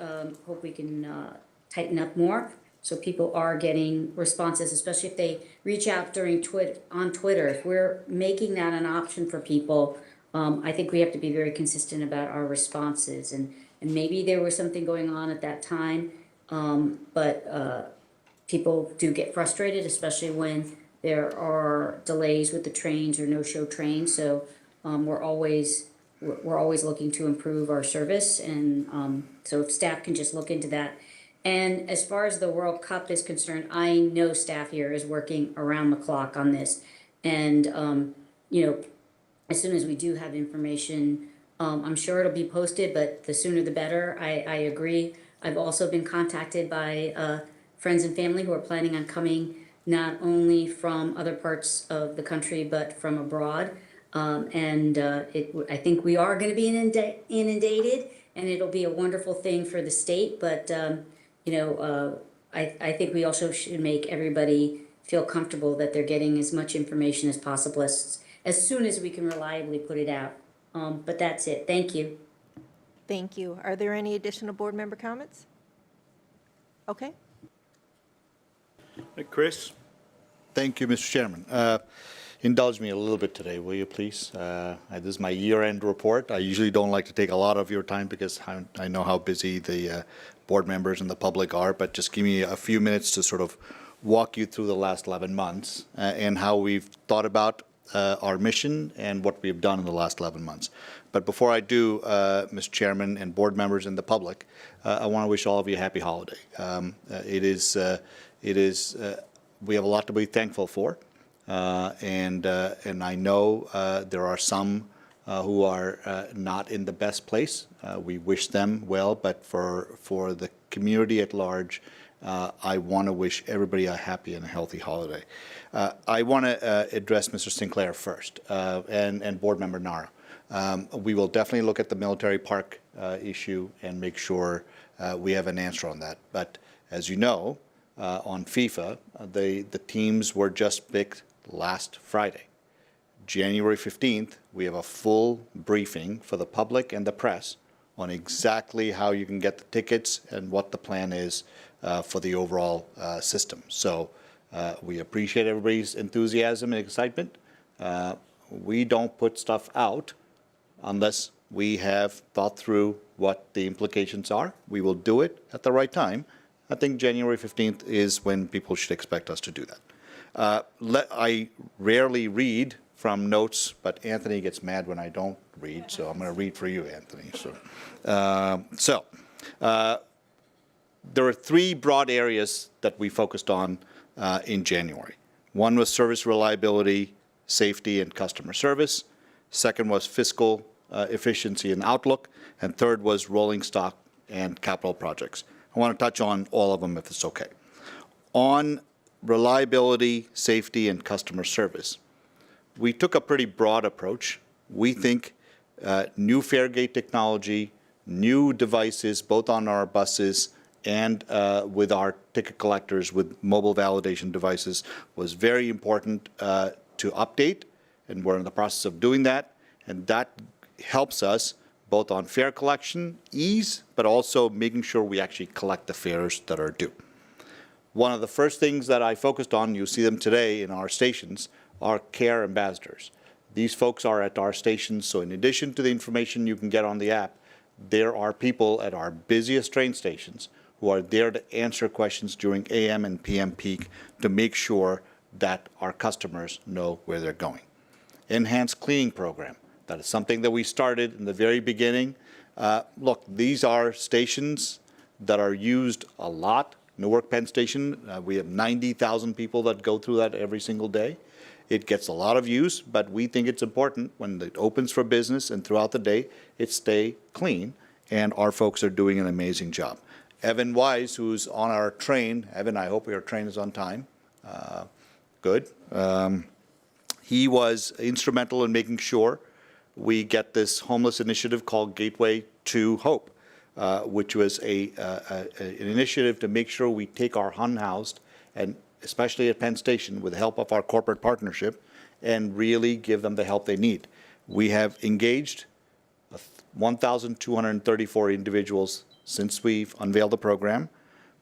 hope we can tighten up more so people are getting responses, especially if they reach out during on Twitter. If we're making that an option for people, I think we have to be very consistent about our responses, and maybe there was something going on at that time, but people do get frustrated, especially when there are delays with the trains or no-show trains. So we're always looking to improve our service, and so if staff can just look into that. And as far as the World Cup is concerned, I know staff here is working around the clock on this, and as soon as we do have information, I'm sure it'll be posted, but the sooner the better. I agree. I've also been contacted by friends and family who are planning on coming not only from other parts of the country but from abroad, and I think we are going to be inundated, and it'll be a wonderful thing for the state. But I think we also should make everybody feel comfortable that they're getting as much information as possible as soon as we can reliably put it out. But that's it. Thank you. Thank you. Are there any additional board member comments? Okay. Chris? Thank you, Mr. Chairman. Indulge me a little bit today, will you please? This is my year-end report. I usually don't like to take a lot of your time because I know how busy the board members and the public are, but just give me a few minutes to sort of walk you through the last 11 months and how we've thought about our mission and what we've done in the last 11 months. But before I do, Mr. Chairman and board members and the public, I want to wish all of you a happy holiday. We have a lot to be thankful for, and I know there are some who are not in the best place. We wish them well, but for the community at large, I want to wish everybody a happy and a healthy holiday. I want to address Mr. Sinclair first, and Board Member Nara. We will definitely look at the military park issue and make sure we have an answer on that. But as you know, on FIFA, the teams were just picked last Friday. January 15th, we have a full briefing for the public and the press on exactly how you can get the tickets and what the plan is for the overall system. So we appreciate everybody's enthusiasm and excitement. We don't put stuff out unless we have thought through what the implications are. We will do it at the right time. I think January 15th is when people should expect us to do that. I rarely read from notes, but Anthony gets mad when I don't read, so I'm going to read for you, Anthony. So, there are three broad areas that we focused on in January. One was service reliability, safety, and customer service. Second was fiscal efficiency and outlook. And third was rolling stock and capital projects. I want to touch on all of them if it's okay. On reliability, safety, and customer service, we took a pretty broad approach. We think new fare gate technology, new devices, both on our buses and with our ticket collectors with mobile validation devices, was very important to update, and we're in the process of doing that. And that helps us both on fare collection, ease, but also making sure we actually collect the fares that are due. One of the first things that I focused on, you see them today in our stations, are care ambassadors. These folks are at our stations, so in addition to the information you can get on the app, there are people at our busiest train stations who are there to answer questions during AM and PM peak to make sure that our customers know where they're going. Enhanced cleaning program. That is something that we started in the very beginning. Look, these are stations that are used a lot. Newark Penn Station, we have 90,000 people that go through that every single day. It gets a lot of use, but we think it's important when it opens for business and throughout the day, it stay clean, and our folks are doing an amazing job. Evan Wise, who's on our train, Evan, I hope your train is on time. Good. He was instrumental in making sure we get this homeless initiative called Gateway to Hope, which was an initiative to make sure we take our unhoused, and especially at Penn Station, with the help of our corporate partnership, and really give them the help they need. We have engaged 1,234 individuals since we've unveiled the program.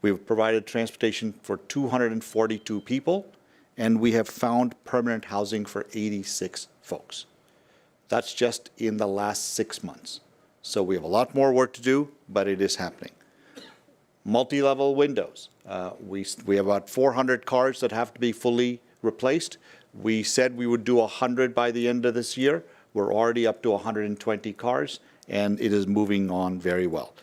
We've provided transportation for 242 people, and we have found permanent housing for 86 folks. That's just in the last 6 months. So we have a lot more work to do, but it is happening. Multi-level windows. We have about 400 cars that have to be fully replaced. We said we would do 100 by the end of this year. We're already up to 120 cars, and it is moving on very well.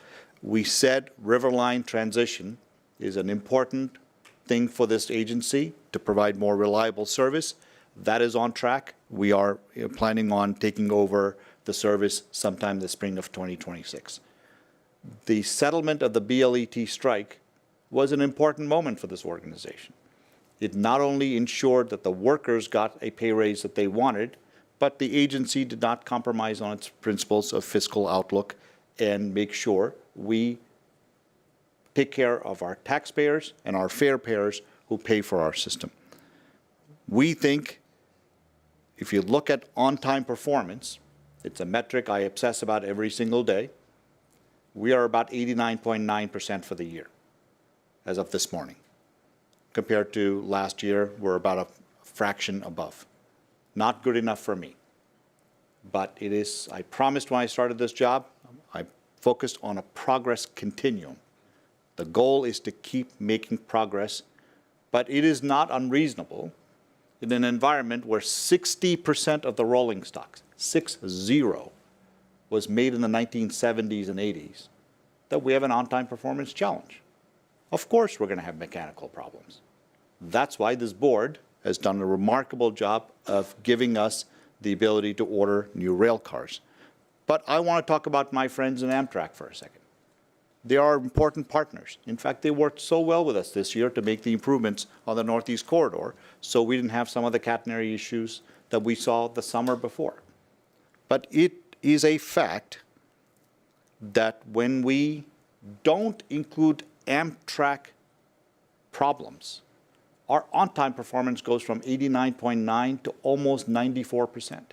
We said Riverline transition is an important thing for this agency to provide more reliable service. That is on track. We are planning on taking over the service sometime the spring of 2026. The settlement of the BLET strike was an important moment for this organization. It not only ensured that the workers got a pay raise that they wanted, but the agency did not compromise on its principles of fiscal outlook and make sure we take care of our taxpayers and our fare payers who pay for our system. We think if you look at on-time performance, it's a metric I obsess about every single day. We are about 89.9% for the year as of this morning. Compared to last year, we're about a fraction above. Not good enough for me. But it is, I promised when I started this job, I focused on a progress continuum. The goal is to keep making progress, But it is not unreasonable in an environment where 60% of the rolling stock, 6-0, was made in the 1970s and 80s, that we have an on-time performance challenge. Of course we're going to have mechanical problems. That's why this board has done a remarkable job of giving us the ability to order new rail cars. But I want to talk about my friends in Amtrak for a second. They are important partners. In fact, they worked so well with us this year to make the improvements on the Northeast Corridor, so we didn't have some of the catenary issues that we saw the summer before. But it is a fact that when we don't include Amtrak problems, our on-time performance goes from 89.9 to almost 94%.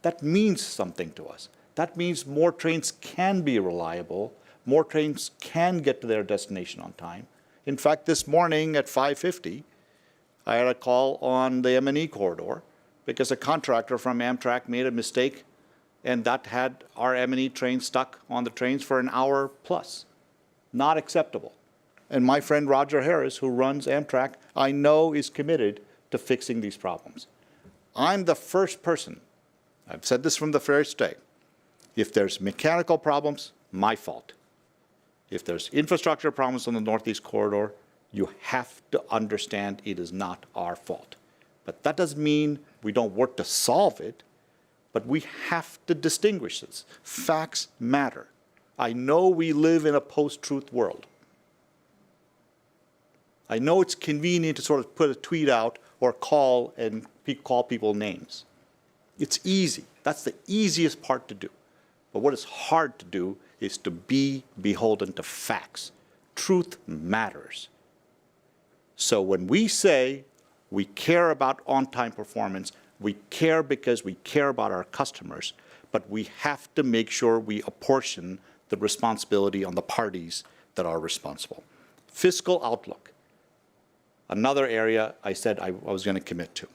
That means something to us. That means more trains can be reliable, more trains can get to their destination on time. In fact, this morning at 5:50, I had a call on the M&E corridor because a contractor from Amtrak made a mistake, and that had our M&E train stuck on the trains for an hour plus. Not acceptable. And my friend Roger Harris, who runs Amtrak, I know is committed to fixing these problems. I'm the first person, I've said this from the first day, if there's mechanical problems, my fault. If there's infrastructure problems on the Northeast Corridor, you have to understand it is not our fault. But that doesn't mean we don't work to solve it, but we have to distinguish this. Facts matter. I know we live in a post-truth world. I know it's convenient to sort of put a tweet out or call people names. It's easy. That's the easiest part to do. But what is hard to do is to be beholden to facts. Truth matters. So when we say we care about on-time performance, we care because we care about our customers, but we have to make sure we apportion the responsibility on the parties that are responsible. Fiscal outlook. Another area I said I was going to commit to.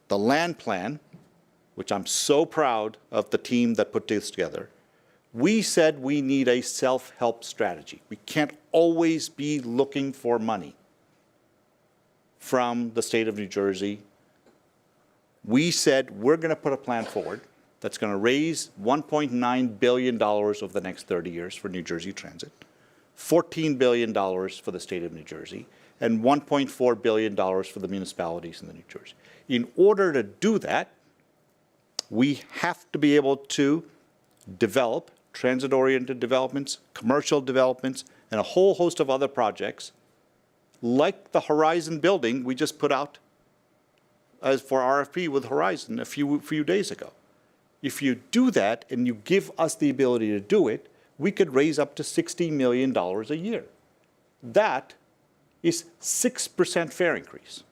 The land plan, which I'm so proud of the team that put this together, we said we need a self-help strategy. We can't always be looking for money from the state of New Jersey. We said we're going to put a plan forward that's going to raise $1.9 billion over the next 30 years for New Jersey Transit, $14 billion for the state of New Jersey, and $1.4 billion for the municipalities in the New Jersey. In order to do that, we have to be able to develop transit-oriented developments, commercial developments, and a whole host of other projects, like the Horizon building we just put out as for RFP with Horizon a few days ago. If you do that and you give us the ability to do it, we could raise up to $60 million a year. That is 6% fare increase.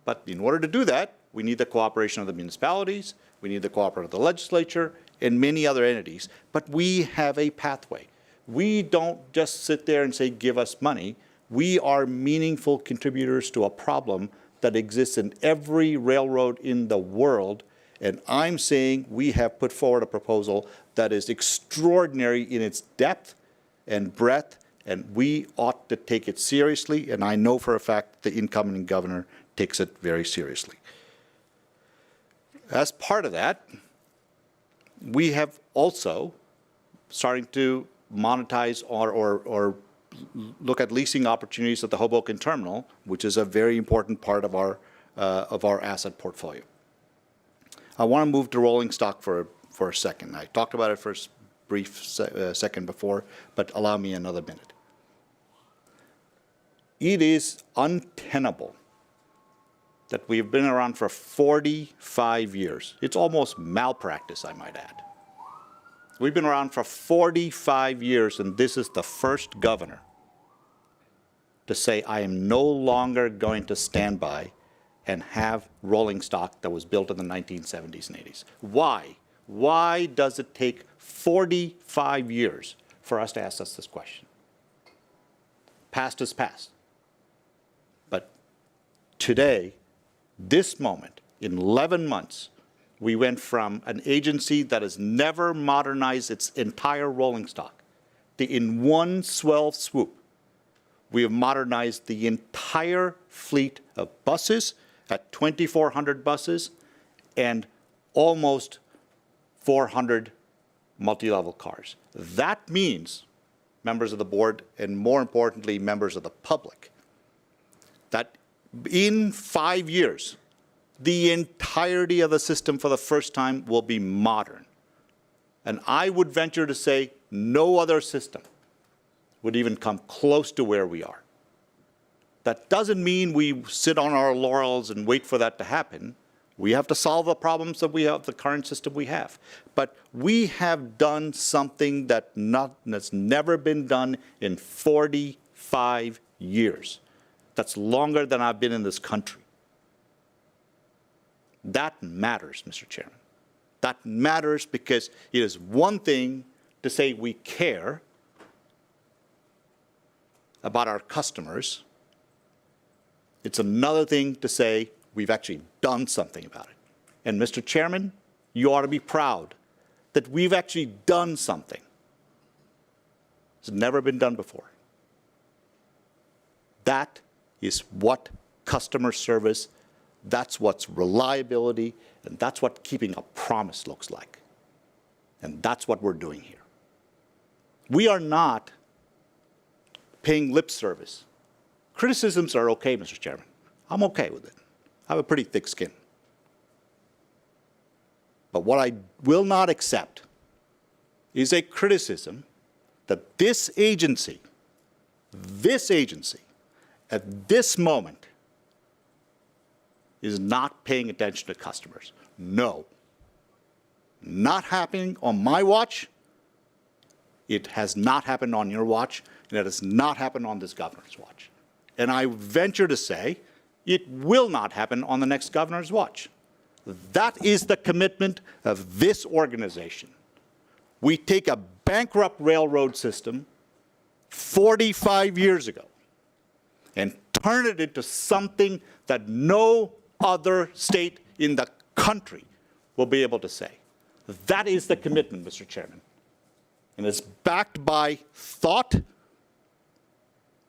But in order to do that, we need the cooperation of the municipalities, we need the cooperation of the legislature, and many other entities. But we have a pathway. We don't just sit there and say, give us money. We are meaningful contributors to a problem that exists in every railroad in the world. And I'm saying we have put forward a proposal that is extraordinary in its depth and breadth, and we ought to take it seriously. And I know for a fact the incoming governor takes it very seriously. As part of that, we have also starting to monetize or look at leasing opportunities at the Hoboken Terminal, which is a very important part of our asset portfolio. I want to move to rolling stock for a second. I talked about it for a brief second before, but allow me another minute. It is untenable that we've been around for 45 years. It's almost malpractice, I might add. We've been around for 45 years, and this is the first governor to say, I am no longer going to stand by and have rolling stock that was built in the 1970s and 80s. Why? Why does it take 45 years for us to ask us this question? Past is past. But today, this moment, in 11 months, we went from an agency that has never modernized its entire rolling stock to, in one swell swoop, We have modernized the entire fleet of buses at 2,400 buses and almost 400 multi-level cars. That means, members of the board, and more importantly, members of the public, that in 5 years, the entirety of the system for the first time will be modern. And I would venture to say no other system would even come close to where we are. That doesn't mean we sit on our laurels and wait for that to happen. We have to solve the problems that we have, the current system we have. But we have done something that's never been done in 45 years. That's longer than I've been in this country. That matters, Mr. Chairman. That matters because it is one thing to say we care about our customers. It's another thing to say we've actually done something about it. And Mr. Chairman, you ought to be proud that we've actually done something. It's never been done before. That is what customer service, that's what's reliability, and that's what keeping a promise looks like. And that's what we're doing here. We are not paying lip service. Criticisms are okay, Mr. Chairman. I'm okay with it. I have a pretty thick skin. But what I will not accept is a criticism that this agency, at this moment, is not paying attention to customers. No. Not happening on my watch. It has not happened on your watch, and it has not happened on this governor's watch. And I venture to say it will not happen on the next governor's watch. That is the commitment of this organization. We take a bankrupt railroad system 45 years ago and turn it into something that no other state in the country will be able to say. That is the commitment, Mr. Chairman. And it's backed by thought,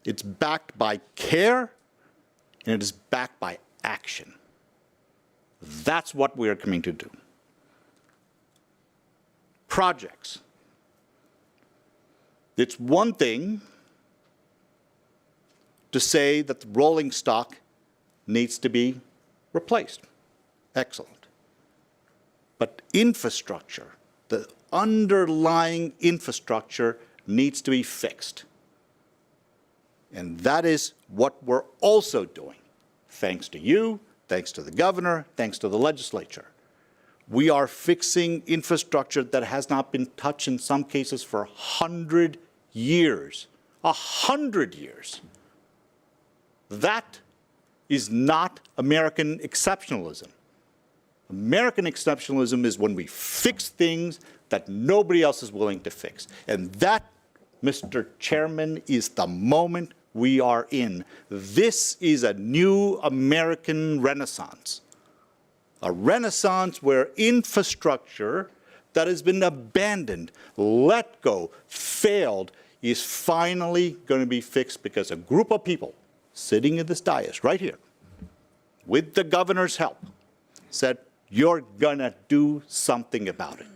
it's backed by care, and it is backed by action. That's what we are coming to do. Projects. It's one thing to say that the rolling stock needs to be replaced. Excellent. But infrastructure, the underlying infrastructure needs to be fixed. And that is what we're also doing, thanks to you, thanks to the governor, thanks to the legislature. We are fixing infrastructure that has not been touched in some cases for 100 years. 100 years. That is not American exceptionalism. American exceptionalism is when we fix things that nobody else is willing to fix. And that, Mr. Chairman, is the moment we are in. This is a new American renaissance. A renaissance where infrastructure that has been abandoned, let go, failed, is finally going to be fixed because a group of people sitting in this dais right here, with the governor's help, said, you're going to do something about it.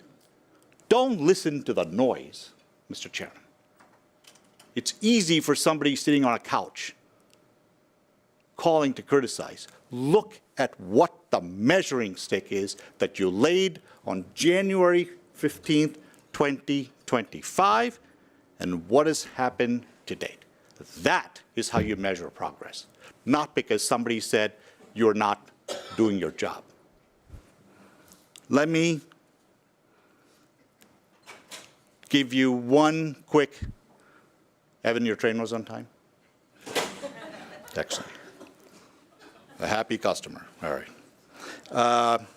Don't listen to the noise, Mr. Chairman. It's easy for somebody sitting on a couch calling to criticize. Look at what the measuring stick is that you laid on January 15th, 2025, and what has happened to date. That is how you measure progress, not because somebody said you're not doing your job. Let me give you one quick, Evan, your train was on time? Excellent. A happy customer, all right.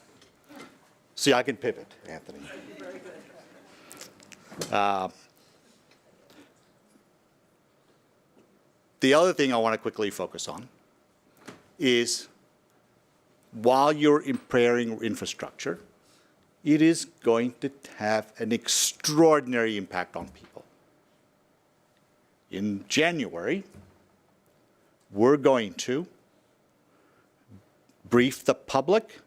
See, I can pivot, Anthony. The other thing I want to quickly focus on is while you're impairing infrastructure, it is going to have an extraordinary impact on people. In January, we're going to brief the public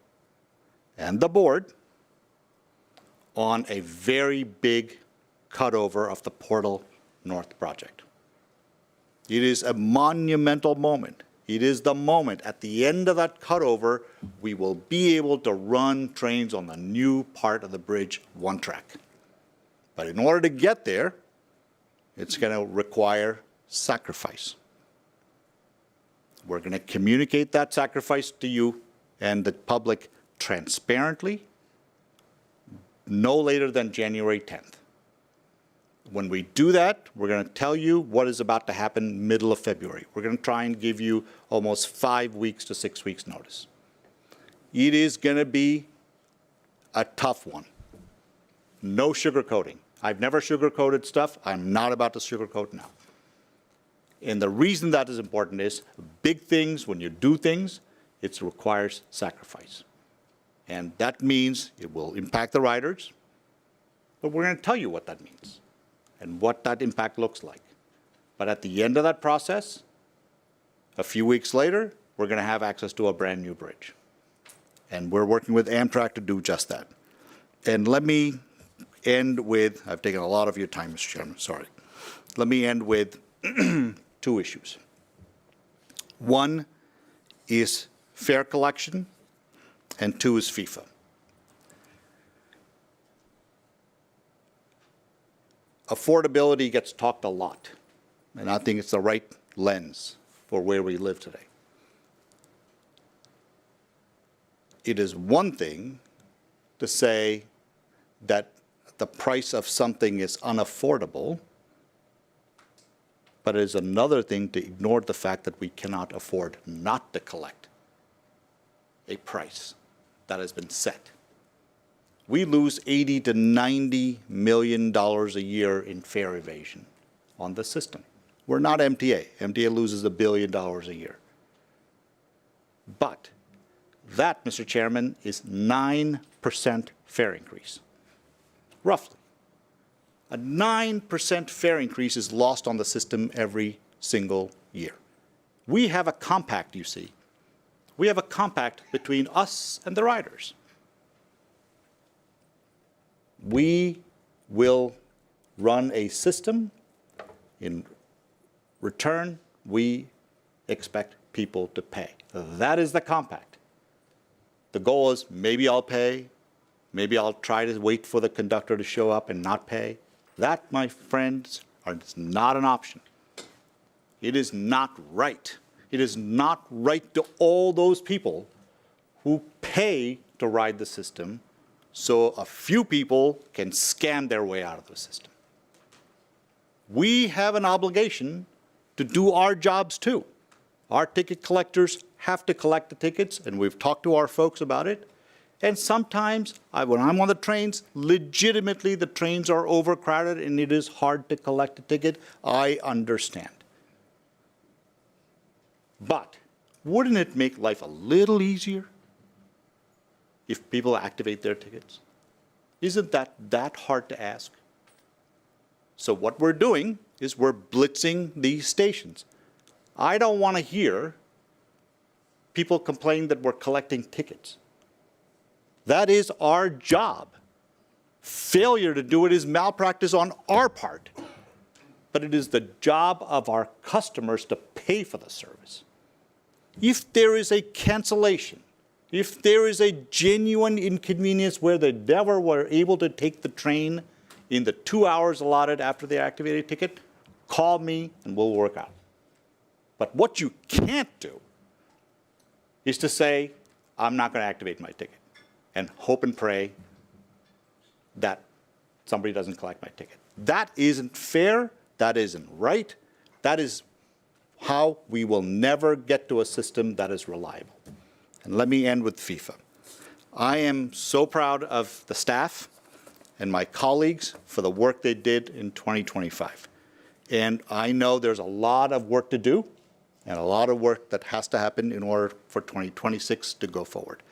and the board on a very big cutover of the Portal North project. It is a monumental moment. It is the moment at the end of that cutover, we will be able to run trains on the new part of the bridge one track. But in order to get there, it's going to require sacrifice. We're going to communicate that sacrifice to you and the public transparently, no later than January 10th. When we do that, we're going to tell you what is about to happen middle of February. We're going to try and give you almost 5 weeks to 6 weeks notice. It is going to be a tough one. No sugarcoating. I've never sugarcoated stuff. I'm not about to sugarcoat now. And the reason that is important is big things, when you do things, it requires sacrifice. And that means it will impact the riders, but we're going to tell you what that means and what that impact looks like. But at the end of that process, a few weeks later, we're going to have access to a brand new bridge. And we're working with Amtrak to do just that. And let me end with, I've taken a lot of your time, Mr. Chairman, sorry. Let me end with 2 issues. One is fare collection, and 2 is FIFA. Affordability gets talked a lot, and I think it's the right lens for where we live today. It is one thing to say that the price of something is unaffordable, but it is another thing to ignore the fact that we cannot afford not to collect a price that has been set. We lose $80 to $90 million a year in fare evasion on the system. We're not MTA. MTA loses $1 billion a year. But that, Mr. Chairman, is 9% fare increase, roughly. A 9% fare increase is lost on the system every single year. We have a compact, you see. We have a compact between us and the riders. We will run a system. In return, we expect people to pay. That is the compact. The goal is maybe I'll pay, maybe I'll try to wait for the conductor to show up and not pay. That, my friends, is not an option. It is not right. It is not right to all those people who pay to ride the system so a few people can scam their way out of the system. We have an obligation to do our jobs too. Our ticket collectors have to collect the tickets, and we've talked to our folks about it. And sometimes, when I'm on the trains, legitimately the trains are overcrowded and it is hard to collect a ticket. I understand. But wouldn't it make life a little easier if people activate their tickets? Isn't that hard to ask? So what we're doing is we're blitzing these stations. I don't want to hear people complain that we're collecting tickets. That is our job. Failure to do it is malpractice on our part. But it is the job of our customers to pay for the service. If there is a cancellation, if there is a genuine inconvenience where they never were able to take the train in the 2 hours allotted after they activated a ticket, call me and we'll work out. But what you can't do is to say, I'm not going to activate my ticket and hope and pray that somebody doesn't collect my ticket. That isn't fair. That isn't right. That is how we will never get to a system that is reliable. And let me end with FIFA. I am so proud of the staff and my colleagues for the work they did in 2025. And I know there's a lot of work to do and a lot of work that has to happen in order for 2026 to go forward.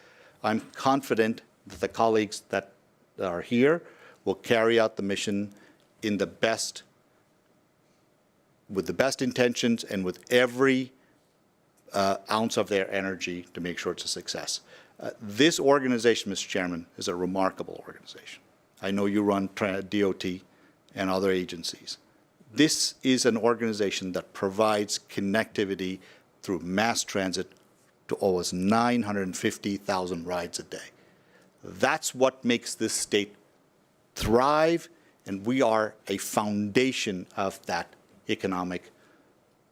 I'm confident that the colleagues that are here will carry out the mission in with the best intentions and with every ounce of their energy to make sure it's a success. This organization, Mr. Chairman, is a remarkable organization. I know you run DOT and other agencies. This is an organization that provides connectivity through mass transit to almost 950,000 rides a day. That's what makes this state thrive, and we are a foundation of that economic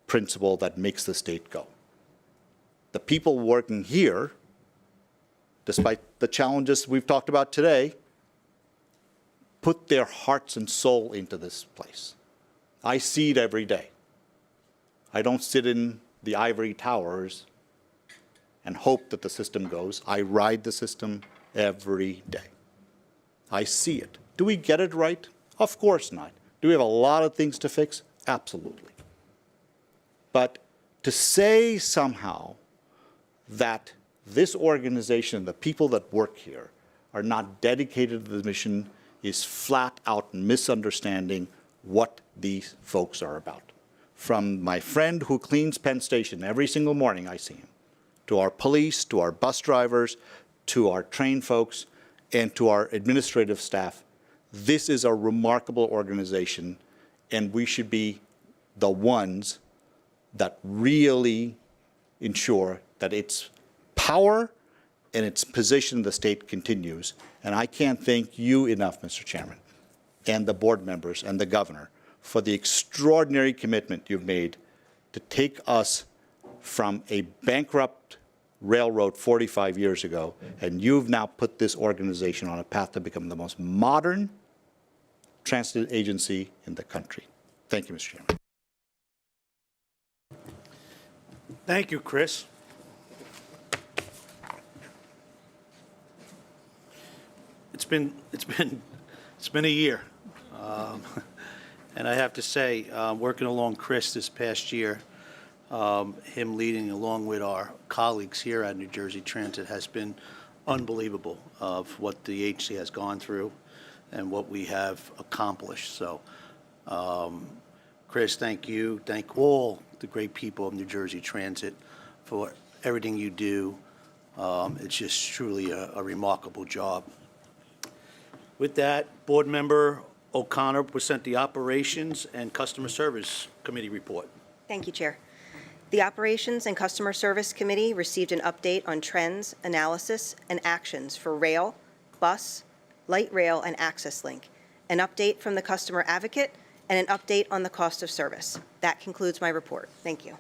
principle that makes the state go. The people working here, despite the challenges we've talked about today, put their hearts and soul into this place. I see it every day. I don't sit in the ivory towers and hope that the system goes. I ride the system every day. I see it. Do we get it right? Of course not. Do we have a lot of things to fix? Absolutely. But to say somehow that this organization, the people that work here, are not dedicated to the mission is flat out misunderstanding what these folks are about. From my friend who cleans Penn Station every single morning, I see him, to our police, to our bus drivers, to our train folks, and to our administrative staff. This is a remarkable organization, and we should be the ones that really ensure that its power and its position in the state continues. And I can't thank you enough, Mr. Chairman, and the board members and the governor for the extraordinary commitment you've made to take us from a bankrupt railroad 45 years ago, and you've now put this organization on a path to become the most modern transit agency in the country. Thank you, Mr. Chairman. Thank you, Chris. It's been a year, and I have to say, working along Chris this past year, him leading along with our colleagues here at New Jersey Transit has been unbelievable of what the agency has gone through and what we have accomplished. So, Chris, thank you. Thank all the great people of New Jersey Transit for everything you do. It's just truly a remarkable job. With that, Board Member O'Connor will present the Operations and Customer Service Committee report. Thank you, Chair. The Operations and Customer Service Committee received an update on trends, analysis, and actions for rail, bus, light rail, and Access Link, an update from the Customer Advocate, and an update on the cost of service. That concludes my report. Thank you.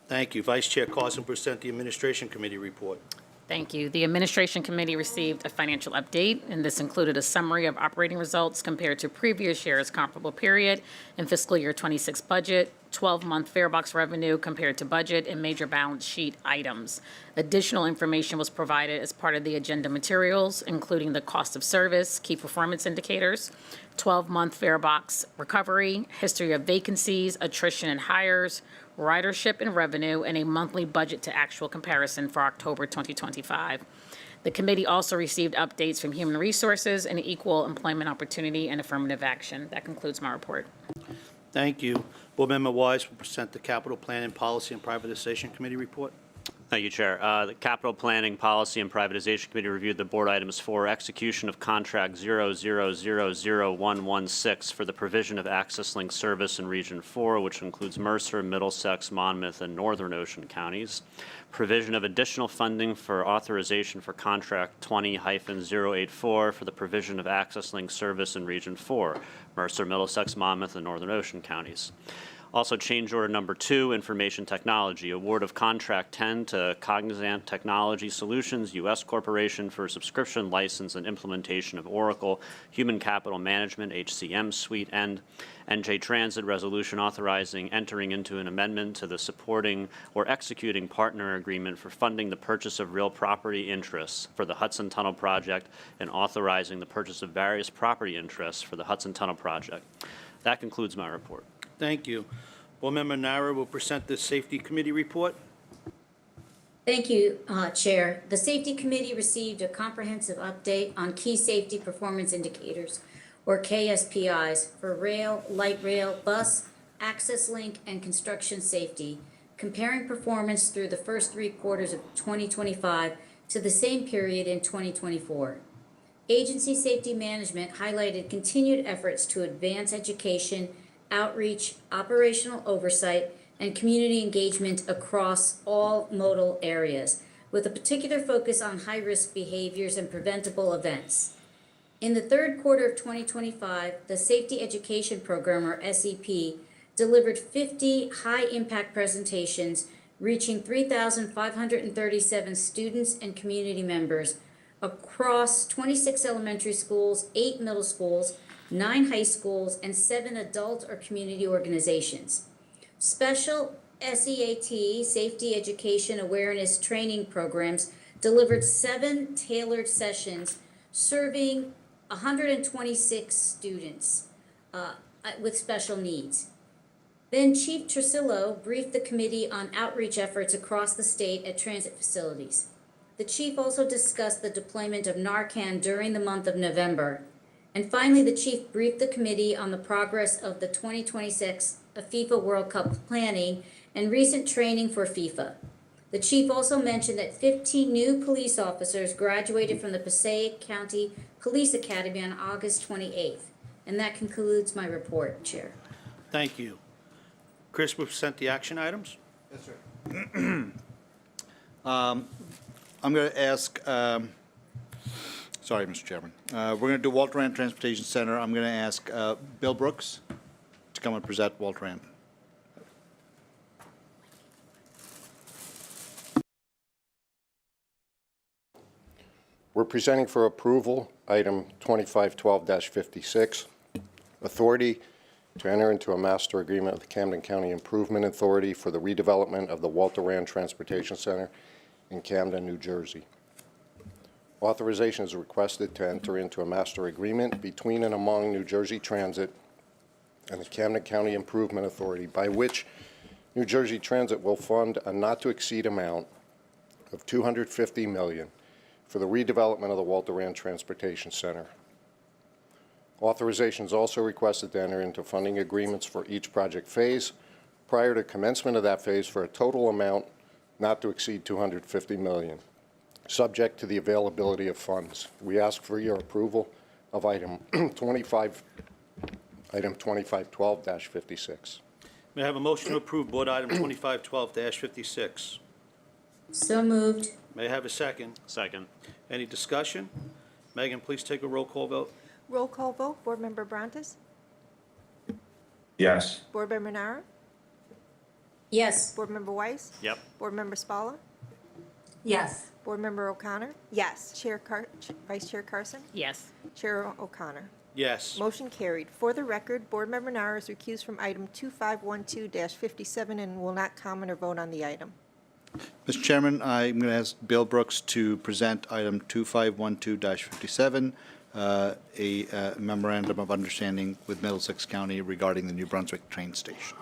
Thank you. Vice Chair Carson will present the Administration Committee report. Thank you. The Administration Committee received a financial update, and this included a summary of operating results compared to previous year's comparable period and fiscal year 26 budget, 12-month farebox revenue compared to budget, and major balance sheet items. Additional information was provided as part of the agenda materials, including the cost of service, key performance indicators, 12-month farebox recovery, history of vacancies, attrition and hires, ridership and revenue, and a monthly budget to actual comparison for October 2025. The committee also received updates from Human Resources and Equal Employment Opportunity and Affirmative Action. That concludes my report. Thank you. Board Member Wise will present the Capital Planning, Policy, and Privatization Committee report. Thank you, Chair. The Capital Planning, Policy, and Privatization Committee reviewed the board items for execution of contract 0000116 for the provision of Access Link service in Region 4, which includes Mercer, Middlesex, Monmouth, and Northern Ocean counties. Provision of additional funding for authorization for contract 20-084 for the provision of Access Link service in Region 4, Mercer, Middlesex, Monmouth, and Northern Ocean counties. Also, change order number 2, information technology, award of contract 10 to Cognizant Technology Solutions, U.S. Corporation for subscription license and implementation of Oracle Human Capital Management, HCM suite, and NJ Transit resolution authorizing entering into an amendment to the supporting or executing partner agreement for funding the purchase of real property interests for the Hudson Tunnel Project and authorizing the purchase of various property interests for the Hudson Tunnel Project. That concludes my report. Thank you. Board Member Nara will present the Safety Committee report. Thank you, Chair. The Safety Committee received a comprehensive update on key safety performance indicators, or KSPIs, for rail, light rail, bus, Access Link, and construction safety. comparing performance through the first 3 quarters of 2025 to the same period in 2024. Agency Safety Management highlighted continued efforts to advance education, outreach, operational oversight, and community engagement across all modal areas, with a particular focus on high-risk behaviors and preventable events. In the 3rd quarter of 2025, the Safety Education Program, or SEP, delivered 50 high-impact presentations, reaching 3,537 students and community members across 26 elementary schools, 8 middle schools, 9 high schools, and 7 adult or community organizations. Special SEAT, Safety Education Awareness Training Programs, delivered 7 tailored sessions serving 126 students with special needs. Then Chief Trusillo briefed the committee on outreach efforts across the state at transit facilities. The chief also discussed the deployment of Narcan during the month of November. And finally, the chief briefed the committee on the progress of the 2026 FIFA World Cup planning and recent training for FIFA. The chief also mentioned that 15 new police officers graduated from the Passaic County Police Academy on August 28th. And that concludes my report, Chair. Thank you. Chris will present the action items. Yes, sir. I'm going to ask, sorry, Mr. Chairman. We're going to do Walter Rand Transportation Center. I'm going to ask Bill Brooks to come and present Walter Rand. We're presenting for approval item 2512-56, authority to enter into a master agreement with the Camden County Improvement Authority for the redevelopment of the Walter Rand Transportation Center in Camden, New Jersey. Authorization is requested to enter into a master agreement between and among New Jersey Transit and the Camden County Improvement Authority, by which New Jersey Transit will fund a not-to-exceed amount of $250 million for the redevelopment of the Walter Rand Transportation Center. Authorization is also requested to enter into funding agreements for each project phase prior to commencement of that phase for a total amount not to exceed $250 million, subject to the availability of funds. We ask for your approval of item 2512-56. May I have a motion to approve Board Item 2512-56? So moved. May I have a second? Second. Any discussion? Megan, please take a roll call vote. Roll call vote. Board Member Brontes? Yes. Board Member Nara? Yes. Board Member Weiss? Yep. Board Member Spalla? Yes. Board Member O'Connor? Yes. Vice Chair Carson? Yes. Chair O'Connor. Yes. Motion carried. For the record, Board Member Nara is recused from item 2512-57 and will not comment or vote on the item. Mr. Chairman, I'm going to ask Bill Brooks to present item 2512-57, a memorandum of understanding with Middlesex County regarding the New Brunswick train station.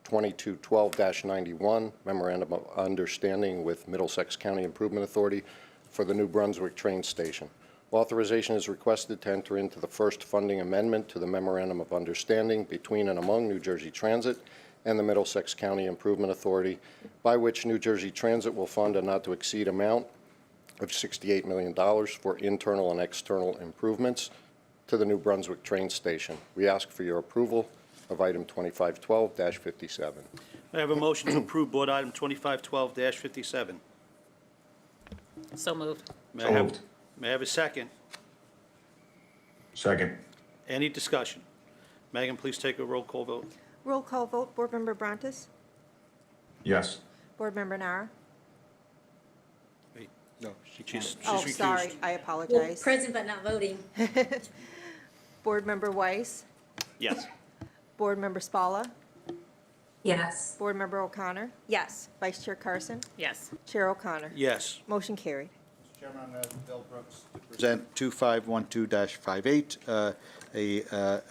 2212-91, memorandum of understanding with Middlesex County Improvement Authority for the New Brunswick train station. Authorization is requested to enter into the first funding amendment to the memorandum of understanding between and among New Jersey Transit and the Middlesex County Improvement Authority, by which New Jersey Transit will fund a not-to-exceed amount of $68 million for internal and external improvements to the New Brunswick train station. We ask for your approval of item 2512-57. May I have a motion to approve Board Item 2512-57? So moved. May I have a second? Second. Any discussion? Megan, please take a roll call vote. Roll call vote. Board Member Brontes? Yes. Board Member Nara? Wait, no, she's Oh, recused. sorry. I Well, apologize. present but not voting. Board Member Weiss? Yes. Board Member Spalla? Yes. Board Member O'Connor? Yes. Vice Chair Carson? Yes. Chair O'Connor? Yes. Motion carried. Mr. Chairman, I'm going to ask Bill Brooks to present 2512-58,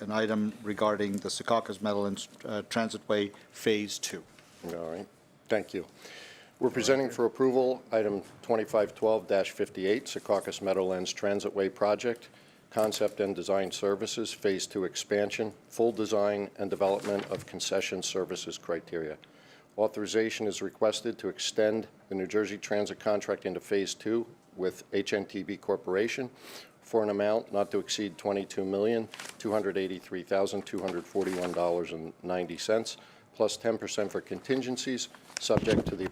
an item regarding the Secaucus Meadowlands Transitway Phase 2. All right, thank you. We're presenting for approval item 2512-58, Secaucus Meadowlands Transitway Project. Concept and Design Services, Phase 2 Expansion, Full Design and Development of Concession Services Criteria. Authorization is requested to extend the New Jersey Transit contract into Phase 2 with HNTB Corporation for an amount not to exceed $22,283,241.90, plus 10% for contingencies, subject to the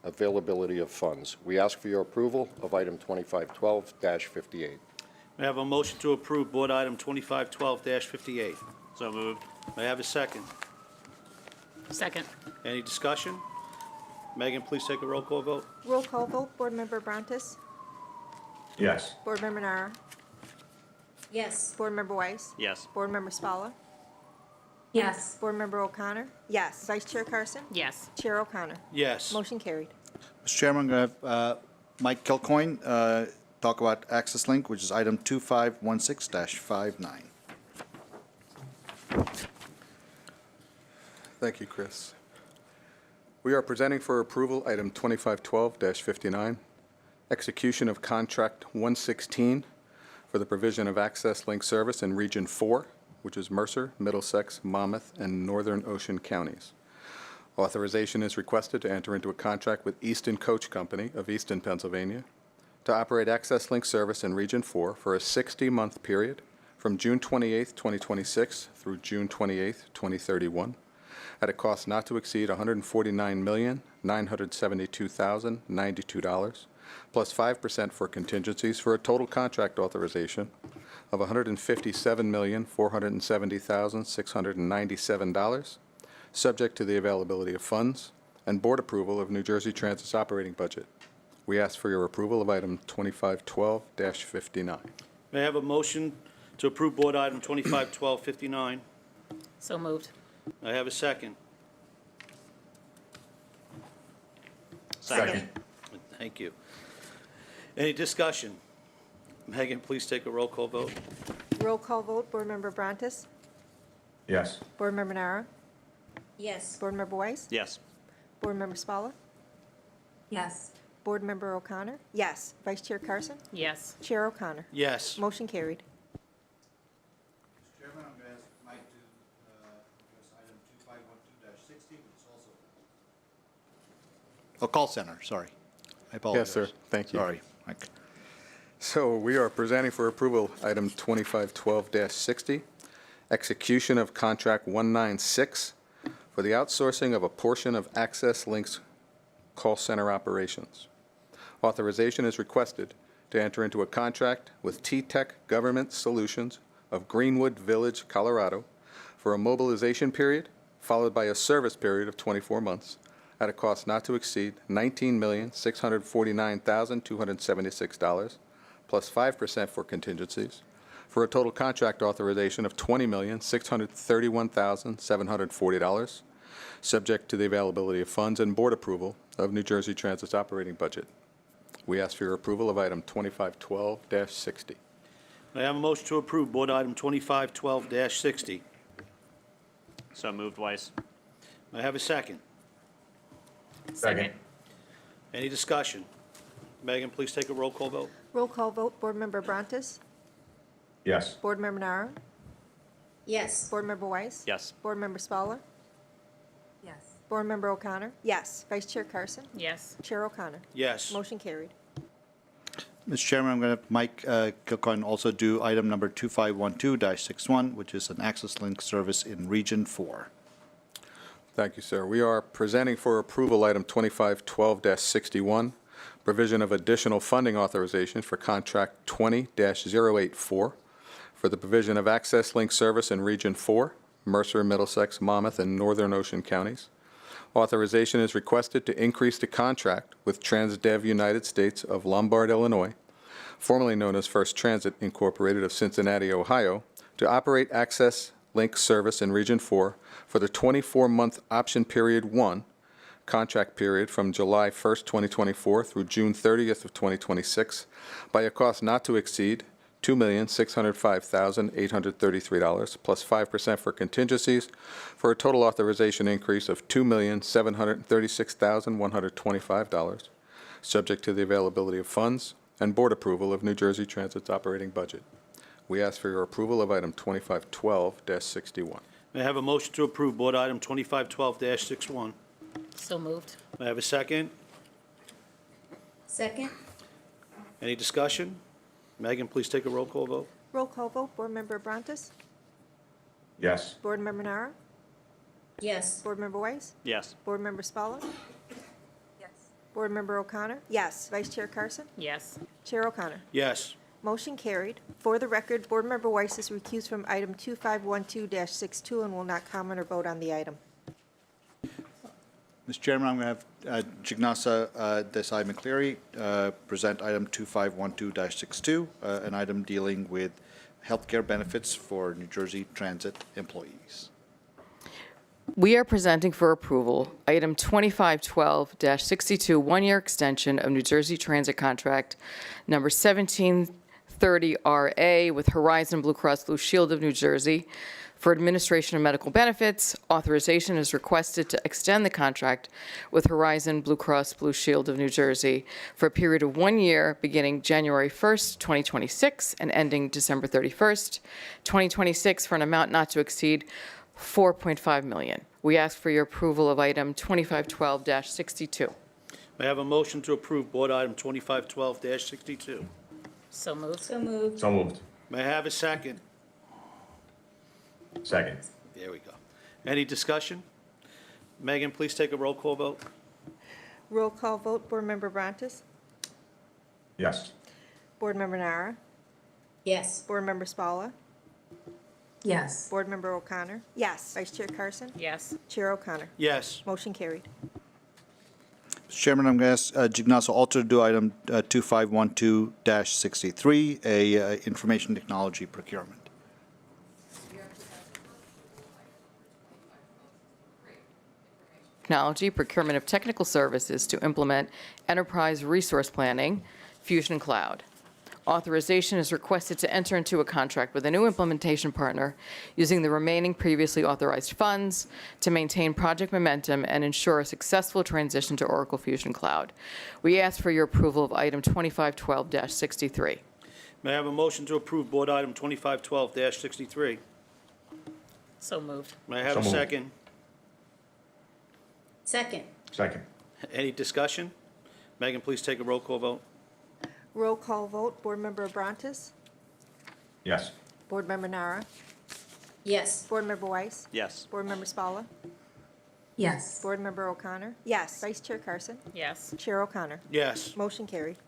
availability of funds. We ask for your approval of item 2512-58. May I have a motion to approve Board Item 2512-58? So moved. May I have a second? Second. Any discussion? Megan, please take a roll call vote. Roll call vote, Board Member Brontes? Yes. Board Member Nara? Yes. Board Member Weiss? Yes. Board Member Spalla? Yes. Board Member O'Connor? Yes. Vice Chair Carson? Yes. Chair O'Connor? Yes. Motion carried. Mr. Chairman, I'm going to have Mike Kilcoyne talk about Access Link, which is item 2516-59. Thank you, Chris. We are presenting for approval item 2512-59, execution of Contract 116 for the provision of Access Link service in Region 4, which is Mercer, Middlesex, Monmouth, and Northern Ocean counties. Authorization is requested to enter into a contract with Easton Coach Company of Easton, Pennsylvania, to operate Access Link service in Region 4 for a 60-month period from June 28, 2026 through June 28, 2031, at a cost not to exceed $149,972,092, plus 5% for contingencies, for a total contract authorization of $157,470,697, subject to the availability of funds and board approval of New Jersey Transit's operating budget. We ask for your approval of item 2512-59. May I have a motion to approve Board Item 2512-59? So moved. May I have a second? Second. Thank you. Any discussion? Megan, please take a roll call vote. Roll call vote, Board Member Brontes? Yes. Board Member Nara? Yes. Board Member Weiss? Yes. Board Member Spalla? Yes. Board Member O'Connor? Yes. Vice Chair Carson? Yes. Chair O'Connor? Yes. Motion carried. Mr. Chairman, I'm going to ask Mike to address item 2512-60, which is also... Oh, call center, sorry. I apologize. Yes, sir. Thank you. Sorry, Mike. So we are presenting for approval item 2512-60, execution of Contract 196 for the outsourcing of a portion of Access Link's call center operations. Authorization is requested to enter into a contract with T-Tech Government Solutions of Greenwood Village, Colorado, for a mobilization period followed by a service period of 24 months at a cost not to exceed $19,649,276, plus 5% for contingencies, for a total contract authorization of $20,631,740, subject to the availability of funds and board approval of New Jersey Transit's operating budget. We ask for your approval of item 2512-60. May I have a motion to approve Board Item 2512-60? So moved, Weiss. May I have a second? Second. Any discussion? Megan, please take a roll call vote. Roll call vote, Board Member Brontes? Yes. Board Member Nara? Yes. Board Member Weiss? Yes. Board Member Spalla? Yes. Board Member O'Connor? Yes. Vice Chair Carson? Yes. Chair O'Connor? Yes. Motion carried. Mr. Chairman, I'm going to have Mike Kilcoyne also do item number 2512-61, which is an Access Link service in Region 4. Thank you, sir. We are presenting for approval item 2512-61, provision of additional funding authorization for Contract 20-084 for the provision of Access Link service in Region 4, Mercer, Middlesex, Monmouth, and Northern Ocean counties. Authorization is requested to increase the contract with Transdev United States of Lombard, Illinois, formerly known as First Transit Incorporated of Cincinnati, Ohio, to operate Access Link service in Region 4 for the 24-month option period 1, contract period from July 1st, 2024 through June 30th of 2026, by a cost not to exceed $2,605,833, plus 5% for contingencies, for a total authorization increase of $2,736,125, subject to the availability of funds and board approval of New Jersey Transit's operating budget. We ask for your approval of item 2512-61. May I have a motion to approve Board Item 2512-61? So moved. May I have a second? Second? Any discussion? Megan, please take a roll call vote. Roll call vote, Board Member Abrantes? Yes. Board Member Nara? Yes. Board Member Weiss? Yes. Board Member Spalla? Yes. Board Member O'Connor? Yes. Vice Chair Carson? Yes. Chair O'Connor? Yes. Motion carried. For the record, Board Member Weiss is recused from item 2512-62 and will not comment or vote on the item. Mr. Chairman, I'm going to have Jignasa Desai McCleary present item 2512-62, an item dealing with healthcare benefits for New Jersey Transit employees. We are presenting for approval item 2512-62, one-year extension of New Jersey Transit contract number 1730RA with Horizon Blue Cross Blue Shield of New Jersey for administration of medical benefits. Authorization is requested to extend the contract with Horizon Blue Cross Blue Shield of New Jersey for a period of 1 year beginning January 1st, 2026 and ending December 31st, 2026 for an amount not to exceed $4.5 million. We ask for your approval of item 2512-62. May I have a motion to approve Board Item 2512-62? So moved. So moved. So moved. May I have a second? Second. There we go. Any discussion? Megan, please take a roll call vote. Roll call vote, Board Member Abrantes? Yes. Board Member Nara? Yes. Board Member Spalla? Yes. Board Member O'Connor? Yes. Vice Chair Carson? Yes. Chair O'Connor? Yes. Motion carried. Mr. Chairman, I'm going to ask Jignasa also to do item 2512-63, a information technology procurement. Technology, procurement of technical services to implement enterprise resource planning, Fusion Cloud. Authorization is requested to enter into a contract with a new implementation partner using the remaining previously authorized funds to maintain project momentum and ensure a successful transition to Oracle Fusion Cloud. We ask for your approval of item 2512-63. May I have a motion to approve Board Item 2512-63? So moved. May I have So a moved. second? Second? Second. Any discussion? Megan, please take a roll call vote. Roll call vote, Board Member Abrantes? Yes. Board Member Nara? Yes. Board Member Weiss? Yes. Board Member Spalla? Yes. Board Member O'Connor? Yes. Vice Chair Carson? Yes. Chair O'Connor? Yes. Motion carried.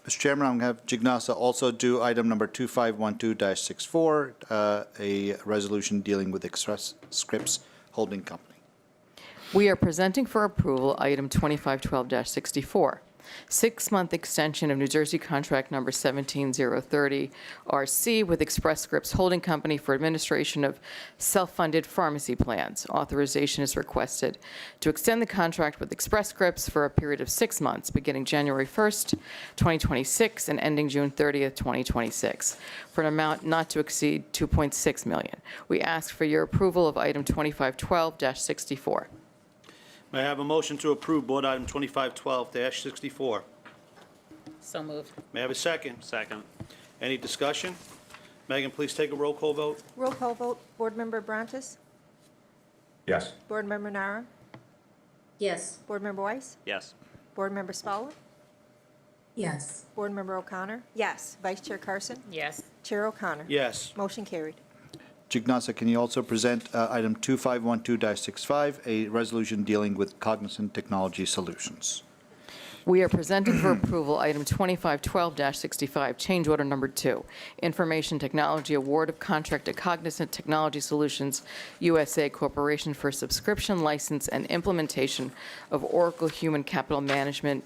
Mr. Chairman, I'm going to have Jignasa also do item number 2512-64, a resolution dealing with Express Scripts Holding Company. We are presenting for approval item 2512-64, 6-month extension of New Jersey contract number 17030 RC with Express Scripts Holding Company for administration of self-funded pharmacy plans. Authorization is requested to extend the contract with Express Scripts for a period of 6 months, beginning January 1st, 2026 and ending June 30th, 2026, for an amount not to exceed $2.6 million. We ask for your approval of item 2512-64. May I have a motion to approve Board Item 2512-64? So moved. May I have a second? Second. Any discussion? Megan, please take a roll call vote. Roll call vote, Board Member Abrantes? Yes. Board Member Nara? Yes. Board Member Weiss? Yes. Board Member Spalla? Yes. Board Member O'Connor? Yes. Vice Chair Carson? Yes. Chair O'Connor? Yes. Motion carried. Jignasa, can you also present item 2512-65, a resolution dealing with Cognizant Technology Solutions? We are presenting for approval item 2512-65, change order number 2, Information Technology Award of Contract to Cognizant Technology Solutions USA Corporation for subscription license and implementation of Oracle Human Capital Management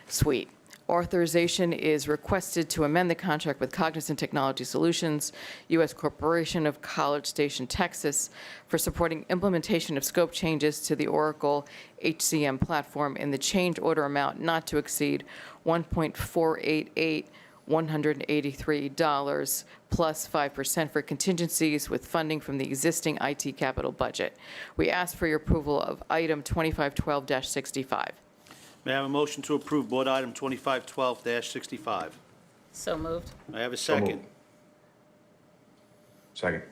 Suite. Authorization is requested to amend the contract with Cognizant Technology Solutions, U.S. Corporation of College Station, Texas, for supporting implementation of scope changes to the Oracle HCM platform in the change order amount not to exceed $1.488,183 plus 5% for contingencies with funding from the existing IT capital budget. We ask for your approval of item 2512-65. May I have a motion to approve Board Item 2512-65? So moved. May I have a So second? moved. Second.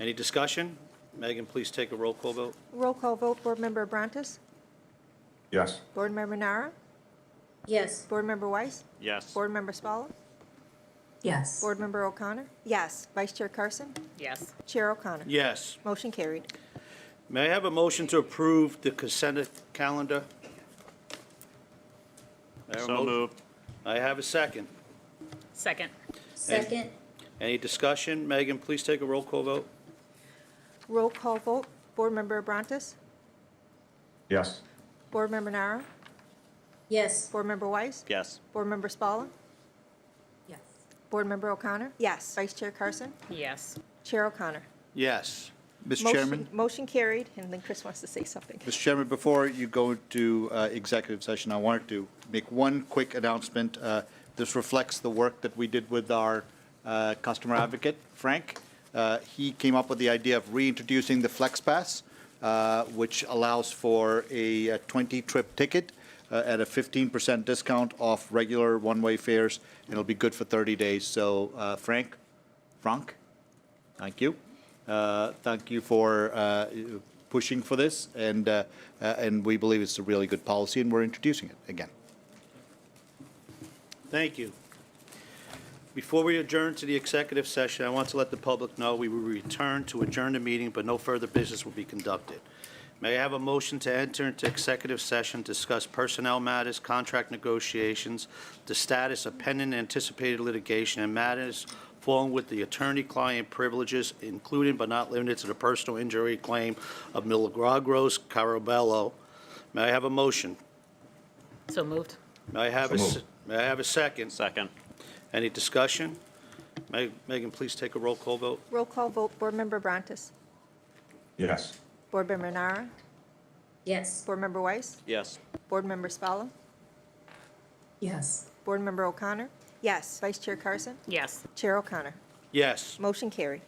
Any discussion? Megan, please take a roll call vote. Roll call vote, Board Member Abrantes? Yes. Board Member Nara? Yes. Board Member Weiss? Yes. Board Member Spalla? Yes. Board Member O'Connor? Yes. Vice Chair Carson? Yes. Chair O'Connor? Yes. Motion carried. May I have a motion to approve the consent calendar? May I have a So mo- moved. I have a second. Second. Second. Any discussion? Megan, please take a roll call vote. Roll call vote, Board Member Abrantes? Yes. Board Member Nara? Yes. Board Member Weiss? Yes. Board Member Spalla? Yes. Board Member O'Connor? Yes. Vice Chair Carson? Yes. Chair O'Connor? Yes. Mr. Chairman? Motion carried, and then Chris wants to say something. Mr. Chairman, before you go to executive session, I wanted to make one quick announcement. This reflects the work that we did with our customer advocate, Frank. He came up with the idea of reintroducing the FlexPass, which allows for a 20-trip ticket at a 15% discount off regular one-way fares, and it'll be good for 30 days. So, Frank, thank you. Thank you for pushing for this, and we believe it's a really good policy, and we're introducing it again. Thank you. Before we adjourn to the executive session, I want to let the public know we will return to adjourn the meeting, but no further business will be conducted. May I have a motion to enter into executive session, discuss personnel matters, contract negotiations, the status of pending anticipated litigation, and matters falling with the attorney-client privileges, including but not limited to the personal injury claim of Milagros Carabello. May I have a motion? So moved. May I have may I have a second? Second. Any discussion? Megan, please take a roll call vote. Roll call vote, Board Member Abrantes? Yes. Board Member Nara? Yes. Board Member Weiss? Yes. Board Member Spalla? Yes. Board Member O'Connor? Yes. Vice Chair Carson? Yes. Chair O'Connor? Yes. Motion carried.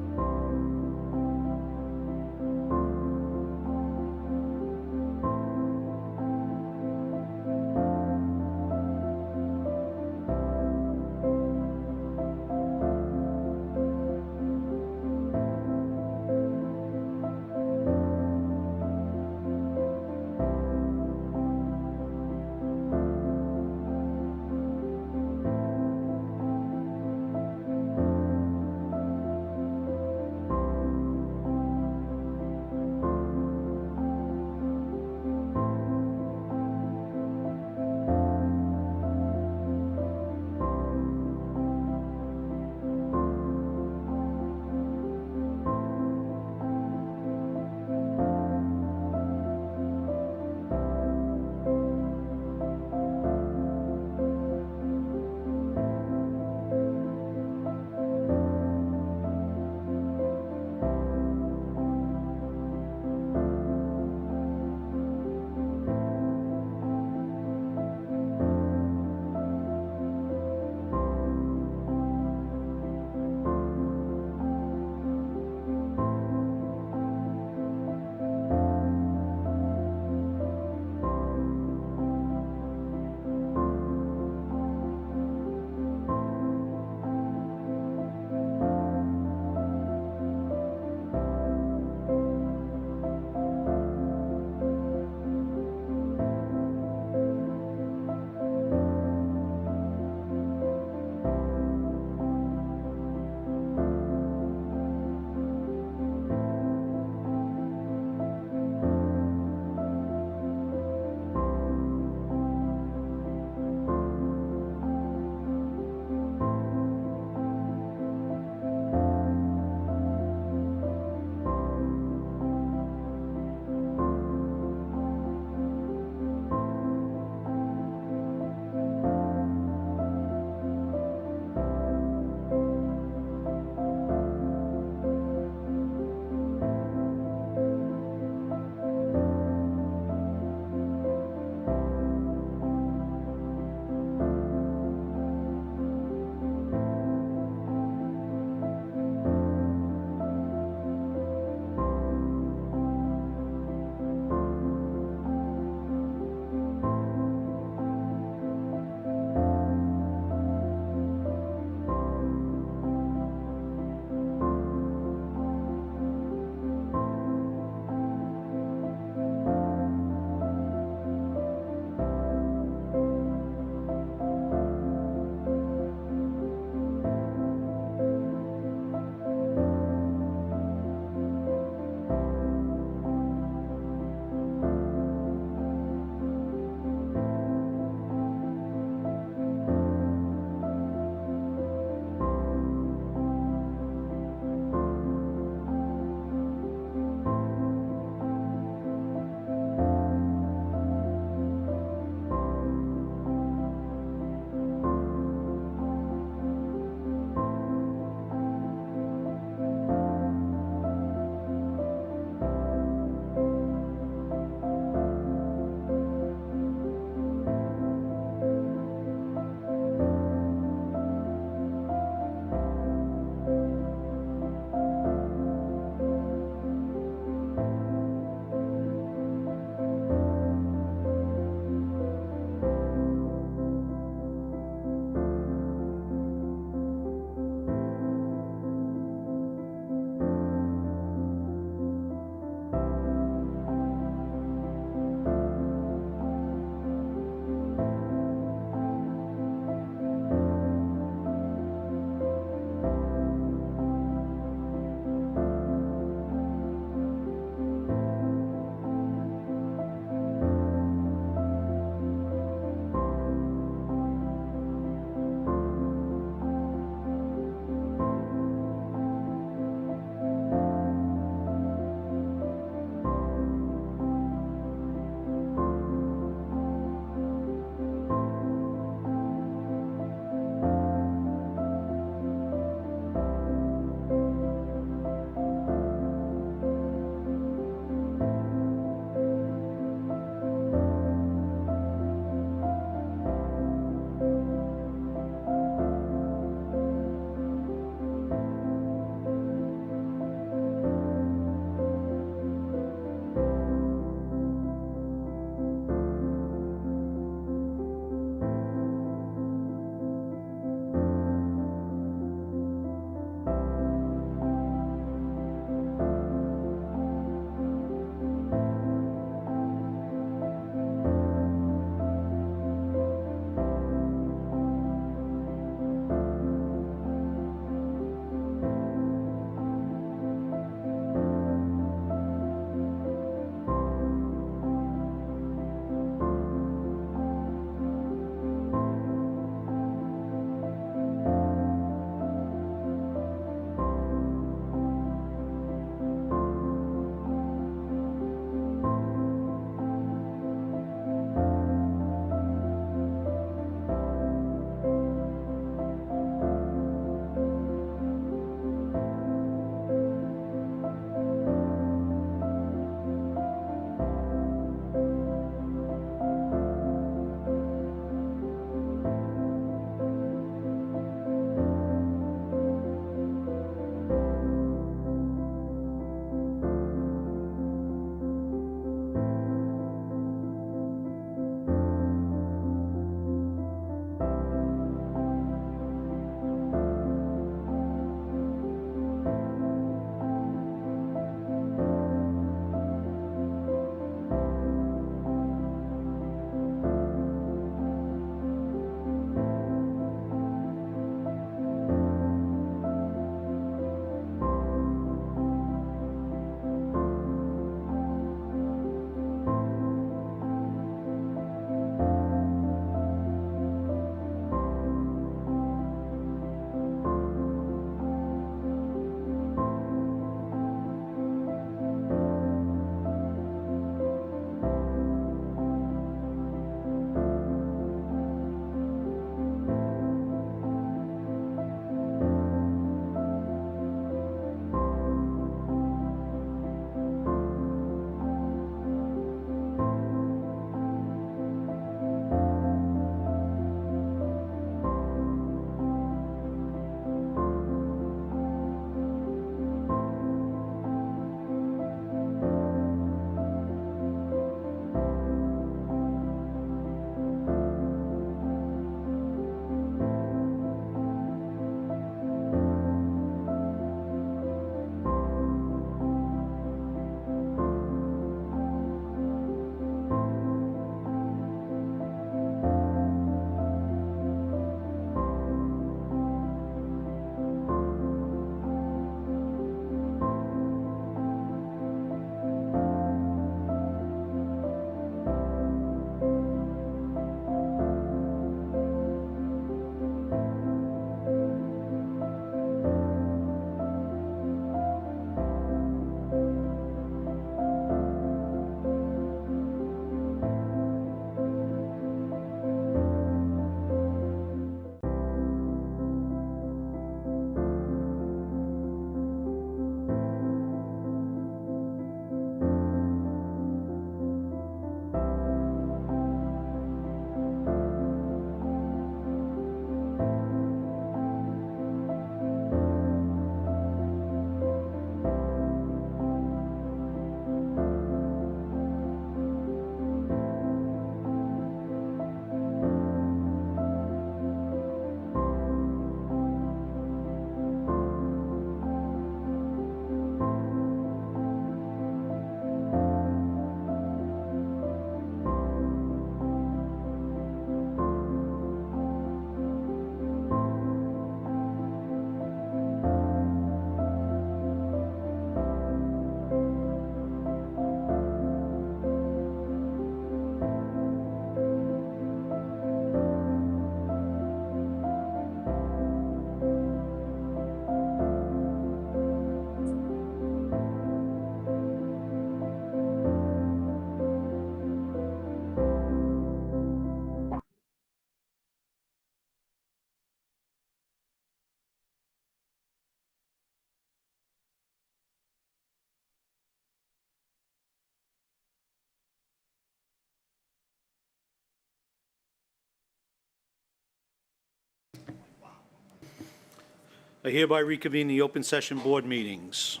I hereby reconvene the open session board meetings.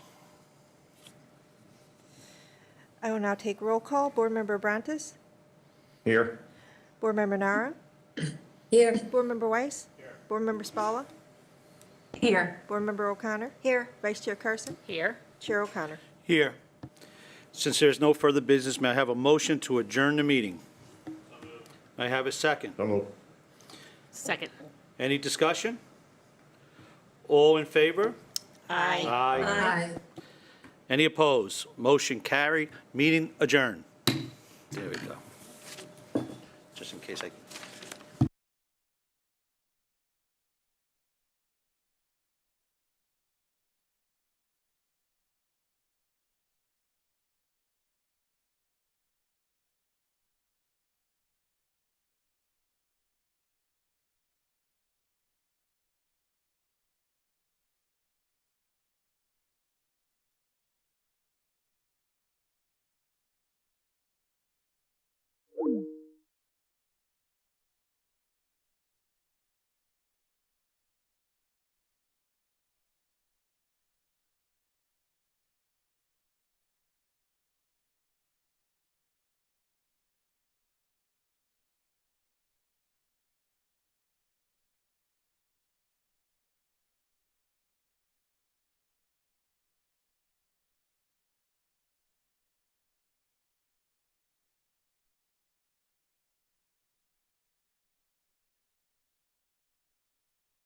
I will now take roll call. Board Member Abrantes? Here. Board Member Nara? Here. Board Member Weiss? Here. Board Member Spalla? Here. Board Member O'Connor? Here. Vice Chair Carson? Here. Chair O'Connor. Here. Since there's no further business, may I have a motion to adjourn the meeting? May I have a second? So moved. Second. Any discussion? All in favor? Aye. Aye. Aye. Any opposed? Motion carried. Meeting adjourned. There we go. Just in case I